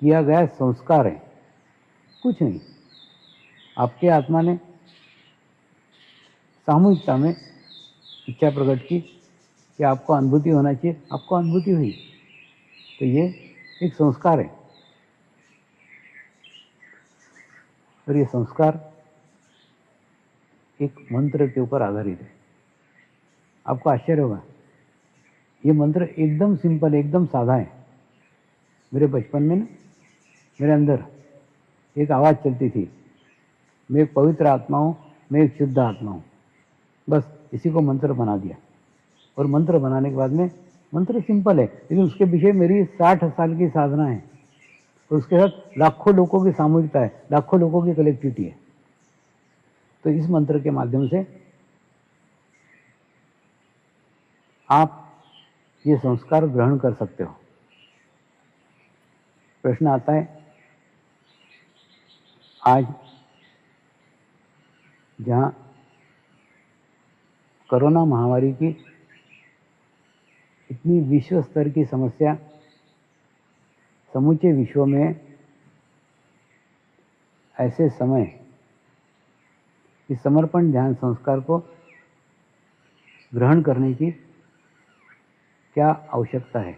किया गया संस्कार है, कुछ नहीं। आपके आत्मा ने सामूहिकता में इच्छा प्रकट की कि आपको अनुभूति होना चाहिए, आपको अनुभूति हुई, तो ये एक संस्कार है। और ये संस्कार एक मंत्र के ऊपर आधारित है। आपको आश्चर्य होगा, ये मंत्र एकदम सिंपल, एकदम साधा है। मेरे बचपन में ना, मेरे अंदर एक आवाज़ चलती थी, मैं एक पवित्र आत्मा हूँ, मैं एक शुद्ध आत्मा हूँ। बस इसी को मंत्र बना दिया। और मंत्र बनाने के बाद में, मंत्र सिंपल है, लेकिन उसके पीछे मेरी 60 साल की साधना है, और उसके साथ लाखों लोगों की सामूहिकता है, लाखों लोगों की कलेक्टिविटी है। तो इस मंत्र के माध्यम से आप ये संस्कार ग्रहण कर सकते हो। प्रश्न आता है, आज जहाँ कोरोना महामारी की इतनी विश्व स्तर की समस्या समूचे विश्व में ऐसे समय इस समर्पण ध्यान संस्कार को ग्रहण करने की क्या आवश्यकता है।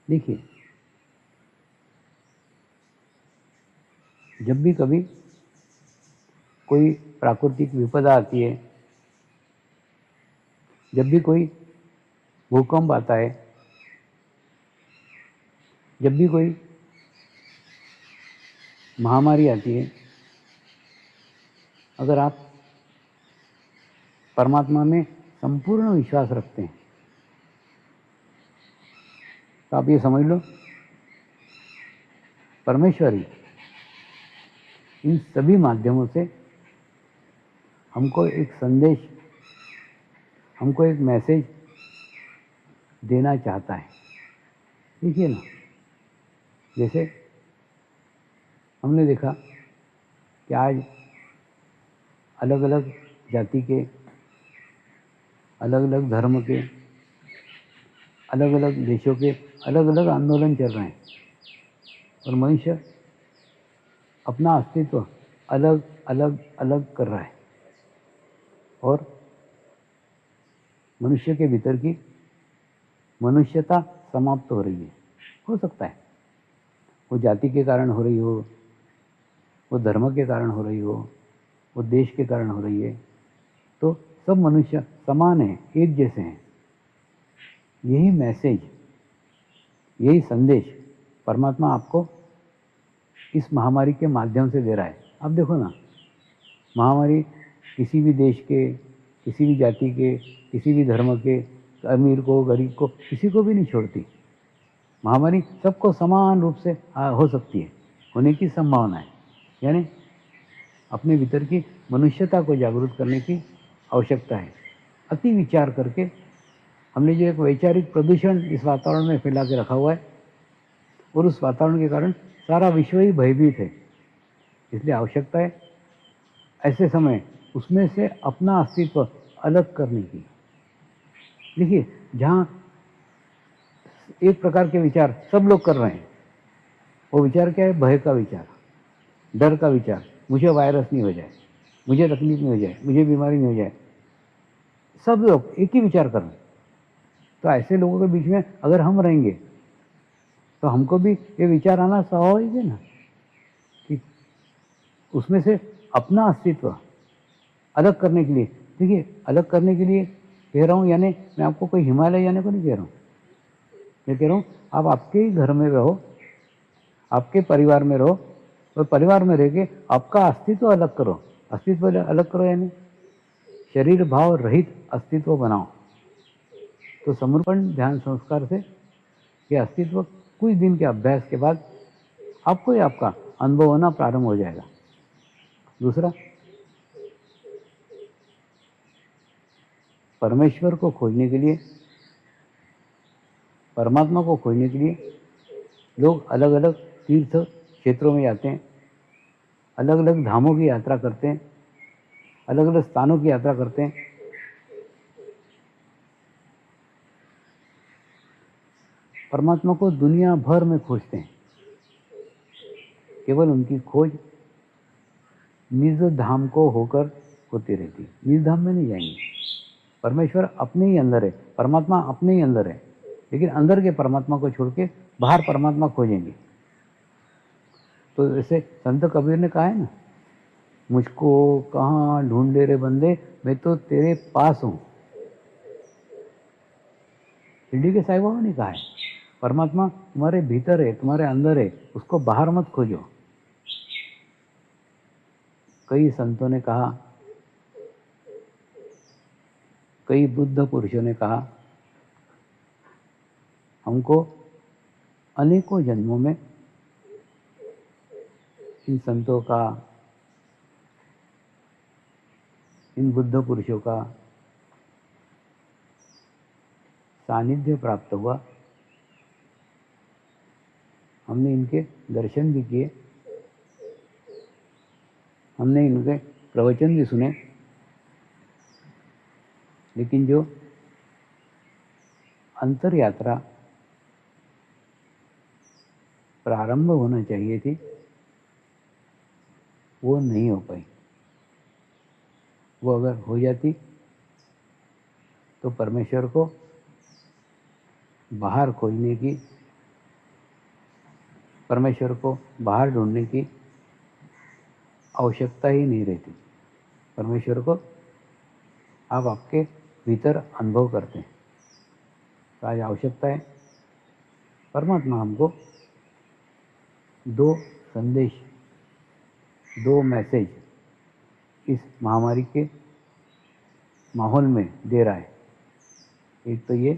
देखिए, जब भी कभी कोई प्राकृतिक विपदा आती है, जब भी कोई भूकंप आता है, जब भी कोई महामारी आती है, अगर आप परमात्मा में संपूर्ण विश्वास रखते हैं तो आप ये समझ लो, परमेश्वर ही इन सभी माध्यमों से हमको एक संदेश, हमको एक मैसेज देना चाहता है। देखिए ना, जैसे हमने देखा कि आज अलग अलग जाति के, अलग अलग धर्म के, अलग अलग देशों के अलग अलग आंदोलन चल रहे हैं और मनुष्य अपना अस्तित्व अलग अलग अलग कर रहा है और मनुष्य के भीतर की मनुष्यता समाप्त हो रही है। हो सकता है वो जाति के कारण हो रही हो, वो धर्म के कारण हो रही हो, वो देश के कारण हो रही है, तो सब मनुष्य समान हैं, एक जैसे हैं। यही मैसेज, यही संदेश परमात्मा आपको इस महामारी के माध्यम से दे रहा है। अब देखो ना, महामारी किसी भी देश के, किसी भी जाति के, किसी भी धर्म के, अमीर को, गरीब को, किसी को भी नहीं छोड़ती। महामारी सबको समान रूप से हो सकती है, होने की संभावना है। यानी अपने भीतर की मनुष्यता को जागरूक करने की आवश्यकता है। अति विचार करके हमने जो एक वैचारिक प्रदूषण इस वातावरण में फैला के रखा हुआ है और उस वातावरण के कारण सारा विश्व ही भयभीत है। इसलिए आवश्यकता है ऐसे समय उसमें से अपना अस्तित्व अलग करने की। देखिए, जहाँ एक प्रकार के विचार सब लोग कर रहे हैं, वो विचार क्या है? भय का विचार, डर का विचार। मुझे वायरस नहीं हो जाए, मुझे तकलीफ नहीं हो जाए, मुझे बीमारी नहीं हो जाए। सब लोग एक ही विचार कर रहे हैं। तो ऐसे लोगों के बीच में अगर हम रहेंगे तो हमको भी ये विचार आना स्वाभाविक है ना, कि उसमें से अपना अस्तित्व अलग करने के लिए। देखिए, अलग करने के लिए कह रहा हूँ, यानी मैं आपको कोई हिमालय जाने को नहीं कह रहा हूँ। मैं कह रहा हूँ आप आपके ही घर में रहो, आपके परिवार में रहो और परिवार में रह के आपका अस्तित्व अलग करो। अस्तित्व अलग करो यानी शरीर भाव रहित अस्तित्व बनाओ। तो समर्पण ध्यान संस्कार से ये अस्तित्व कुछ दिन के अभ्यास के बाद आपको ही आपका अनुभव होना प्रारंभ हो जाएगा। दूसरा, परमेश्वर को खोजने के लिए, परमात्मा को खोजने के लिए लोग अलग अलग तीर्थ क्षेत्रों में जाते हैं, अलग अलग धामों की यात्रा करते हैं, अलग अलग स्थानों की यात्रा करते हैं। परमात्मा को दुनिया भर में खोजते हैं। केवल उनकी खोज निज धाम को होकर होती रहती है। निज धाम में नहीं जाएंगे। परमेश्वर अपने ही अंदर है, परमात्मा अपने ही अंदर है, लेकिन अंदर के परमात्मा को छोड़ के बाहर परमात्मा खोजेंगे। तो जैसे संत कबीर ने कहा है ना, मुझको कहाँ ढूंढे रे बंदे, मैं तो तेरे पास हूँ। शिरडी के साईं बाबा ने कहा है, परमात्मा तुम्हारे भीतर है, तुम्हारे अंदर है, उसको बाहर मत खोजो। कई संतों ने कहा, कई बुद्ध पुरुषों ने कहा, हमको अनेकों जन्मों में इन संतों का, इन बुद्ध पुरुषों का सानिध्य प्राप्त हुआ। हमने इनके दर्शन भी किए, हमने इनके प्रवचन भी सुने, लेकिन जो अंतर यात्रा प्रारंभ होना चाहिए थी वो नहीं हो पाई। वो अगर हो जाती तो परमेश्वर को बाहर खोजने की, परमेश्वर को बाहर ढूंढने की आवश्यकता ही नहीं रहती। परमेश्वर को आप आपके भीतर अनुभव करते हैं। तो आज आवश्यकता है परमात्मा हमको दो संदेश, दो मैसेज इस महामारी के माहौल में दे रहा है। एक तो ये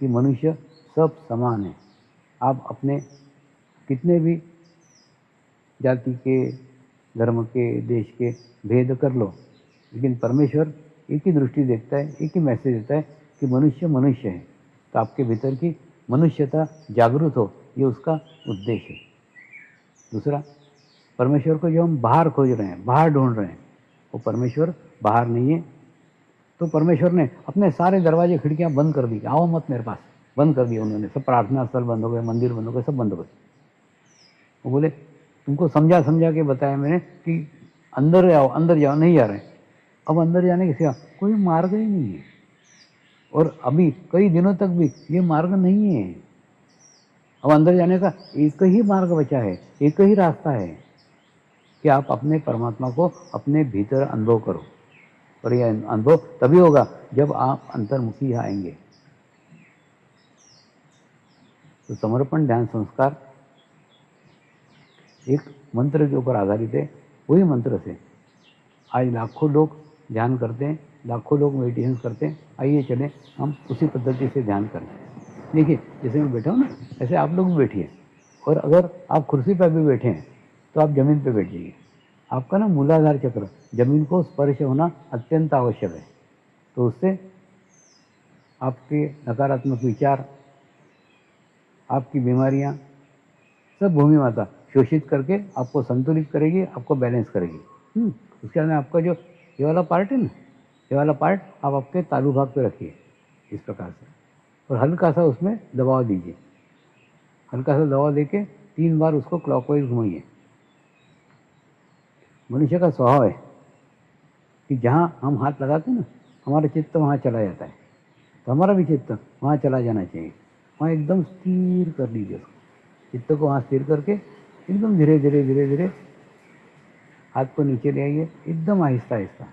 कि मनुष्य सब समान है। आप अपने कितने भी जाति के, धर्म के, देश के भेद कर लो, लेकिन परमेश्वर एक ही दृष्टि देखता है, एक ही मैसेज देता है कि मनुष्य मनुष्य है। तो आपके भीतर की मनुष्यता जागृत हो, ये उसका उद्देश्य है। दूसरा, परमेश्वर को जो हम बाहर खोज रहे हैं, बाहर ढूंढ रहे हैं, वो परमेश्वर बाहर नहीं है। तो परमेश्वर ने अपने सारे दरवाजे खिड़कियां बंद कर दी, आओ मत मेरे पास, बंद कर दिया उन्होंने। सब प्रार्थना स्थल बंद हो गए, मंदिर बंद हो गए, सब बंद हो गए। वो बोले तुमको समझा समझा के बताया मैंने कि अंदर आओ, अंदर जाओ, नहीं जा रहे। अब अंदर जाने के सिवा कोई मार्ग ही नहीं है, और अभी कई दिनों तक भी ये मार्ग नहीं है। अब अंदर जाने का एक ही मार्ग बचा है, एक ही रास्ता है कि आप अपने परमात्मा को अपने भीतर अनुभव करो। और यह अनुभव तभी होगा जब आप अंतर्मुखी आएंगे। तो समर्पण ध्यान संस्कार एक मंत्र के ऊपर आधारित है। वही मंत्र से आज लाखों लोग ध्यान करते हैं, लाखों लोग मेडिटेशन करते हैं। आइए चलें हम उसी पद्धति से ध्यान करें। देखिए जैसे मैं बैठा हूँ ना, ऐसे आप लोग भी बैठिए। और अगर आप कुर्सी पर भी बैठे हैं तो आप जमीन पर बैठ जाइए। आपका ना मूलाधार चक्र, जमीन को स्पर्श होना अत्यंत आवश्यक है। तो उससे आपके नकारात्मक विचार, आपकी बीमारियां, सब भूमि माता शोषित करके आपको संतुलित करेगी, आपको बैलेंस करेगी। उसके बाद में आपका जो ये वाला पार्ट है ना, ये वाला पार्ट आप आपके तालू भाग पे रखिए इस प्रकार से, और हल्का सा उसमें दबाव दीजिए। हल्का सा दबाव देके 3 बार उसको क्लॉकवाइज घुमाइए। मनुष्य का स्वभाव है कि जहाँ हम हाथ लगाते हैं ना, हमारा चित्त वहाँ चला जाता है। तो हमारा भी चित्त वहाँ चला जाना चाहिए। वहाँ एकदम स्थिर कर लीजिए उसको, चित्त को वहाँ स्थिर करके एकदम धीरे धीरे धीरे धीरे हाथ को नीचे ले आइए, एकदम आहिस्ता आहिस्ता।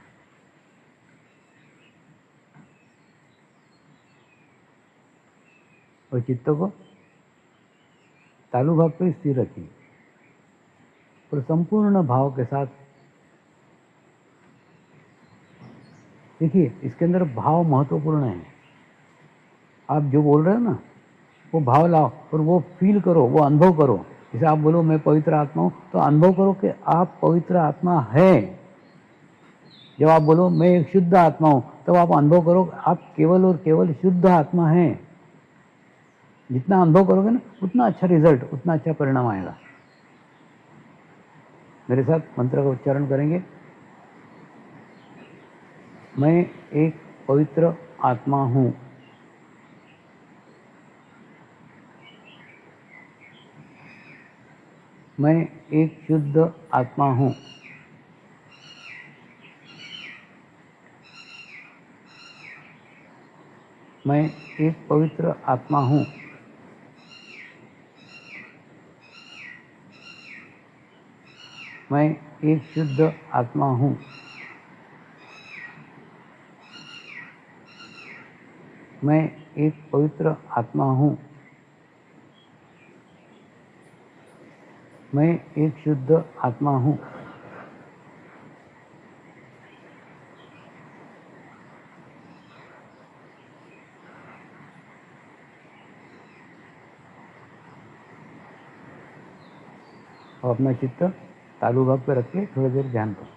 और चित्त को तालु भाग पे स्थिर रखिए और संपूर्ण भाव के साथ देखिए। इसके अंदर भाव महत्वपूर्ण है। आप जो बोल रहे हो ना, वो भाव लाओ और वो फील करो, वो अनुभव करो। जैसे आप बोलो मैं पवित्र आत्मा हूँ, तो अनुभव करो कि आप पवित्र आत्मा है। जब आप बोलो मैं एक शुद्ध आत्मा हूँ, तब आप अनुभव करो आप केवल और केवल शुद्ध आत्मा है। जितना अनुभव करोगे ना, उतना अच्छा रिजल्ट, उतना अच्छा परिणाम आएगा। मेरे साथ मंत्र का उच्चारण करेंगे। मैं एक पवित्र आत्मा हूँ। मैं एक शुद्ध आत्मा हूँ। मैं एक पवित्र आत्मा हूँ। मैं एक शुद्ध आत्मा हूँ। मैं एक पवित्र आत्मा हूँ। मैं एक शुद्ध आत्मा हूँ। और अपना चित्त तालु भाग पे रख के थोड़ी देर ध्यान करो।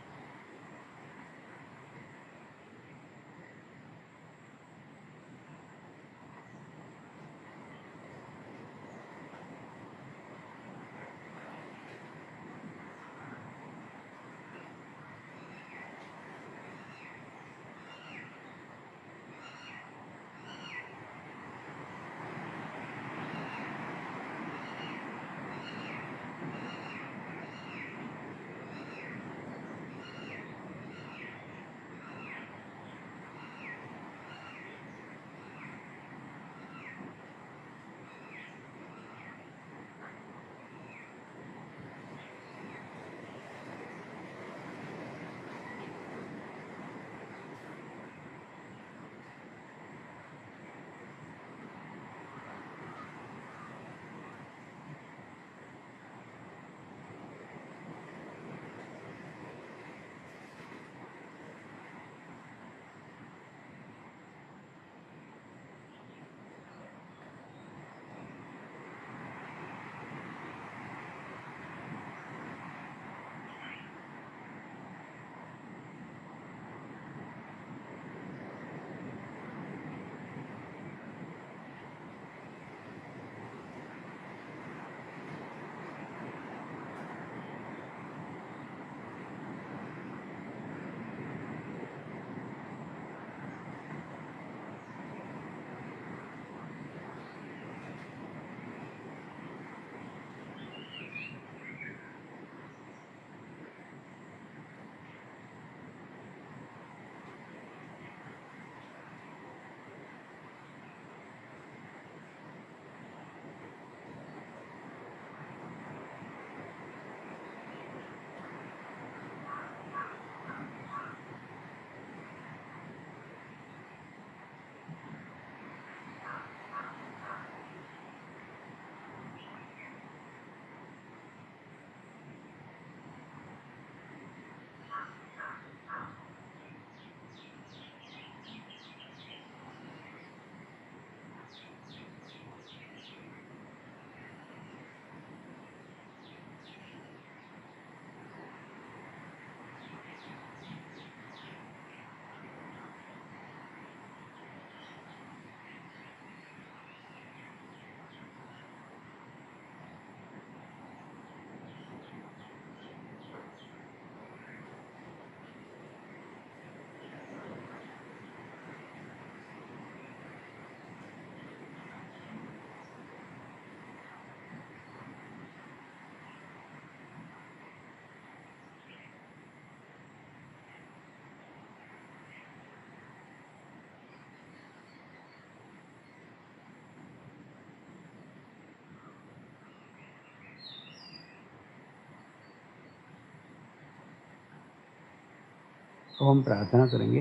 अब हम प्रार्थना करेंगे,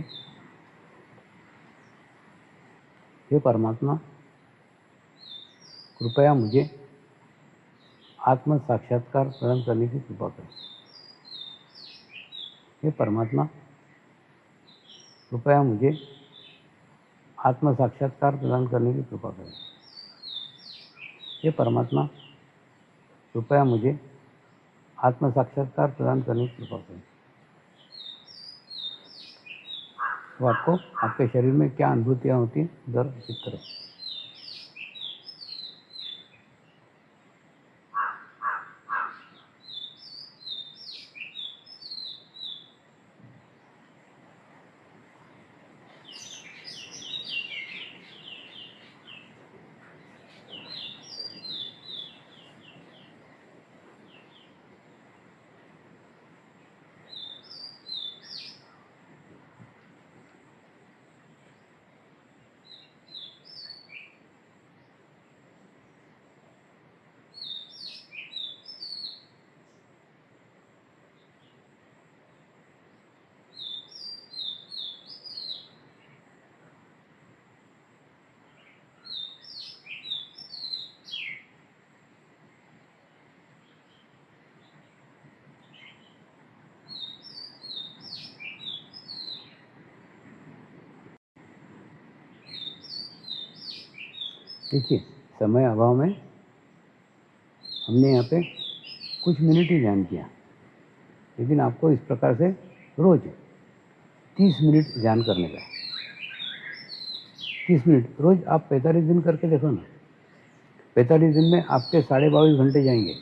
हे परमात्मा, कृपया मुझे आत्म साक्षात्कार प्रदान करने की कृपा करें। हे परमात्मा, कृपया मुझे आत्म साक्षात्कार प्रदान करने की कृपा करें। हे परमात्मा, कृपया मुझे आत्म साक्षात्कार प्रदान करने की कृपा करें। तो आपको आपके शरीर में क्या अनुभूतियाँ होती हैं, जरा चित करें। देखिए, समय अभाव में हमने यहाँ पे कुछ मिनट ही ध्यान किया, लेकिन आपको इस प्रकार से रोज 30 मिनट ध्यान करने का है। 30 मिनट रोज आप 45 दिन करके देखो ना। 45 दिन में आपके 22.5 घंटे जाएंगे,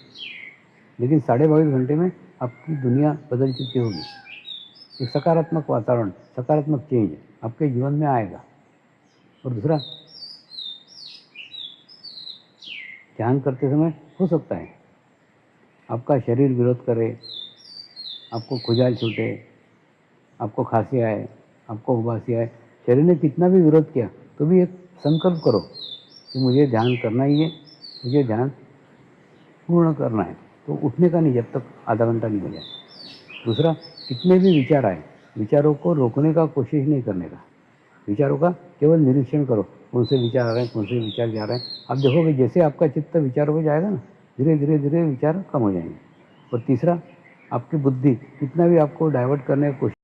लेकिन 22.5 घंटे में आपकी दुनिया बदल चुकी होगी। एक सकारात्मक वातावरण, सकारात्मक चेंज आपके जीवन में आएगा। और दूसरा, ध्यान करते समय हो सकता है आपका शरीर विरोध करे, आपको खुजाल छूटे, आपको खांसी आए, आपको उबासी आए। शरीर ने कितना भी विरोध किया तो भी एक संकल्प करो कि मुझे ध्यान करना ही है, मुझे ध्यान पूर्ण करना है। तो उठने का नहीं जब तक आधा घंटा नहीं हो जाए। दूसरा, कितने भी विचार आए, विचारों को रोकने का कोशिश नहीं करने का। विचारों का केवल निरीक्षण करो, कौन से विचार आ रहे हैं, कौन से विचार जा रहे हैं। आप देखोगे जैसे आपका चित्त विचारों में जाएगा ना, धीरे धीरे धीरे विचार कम हो जाएंगे। और तीसरा, आपकी बुद्धि कितना भी आपको डाइवर्ट करने की कोशिश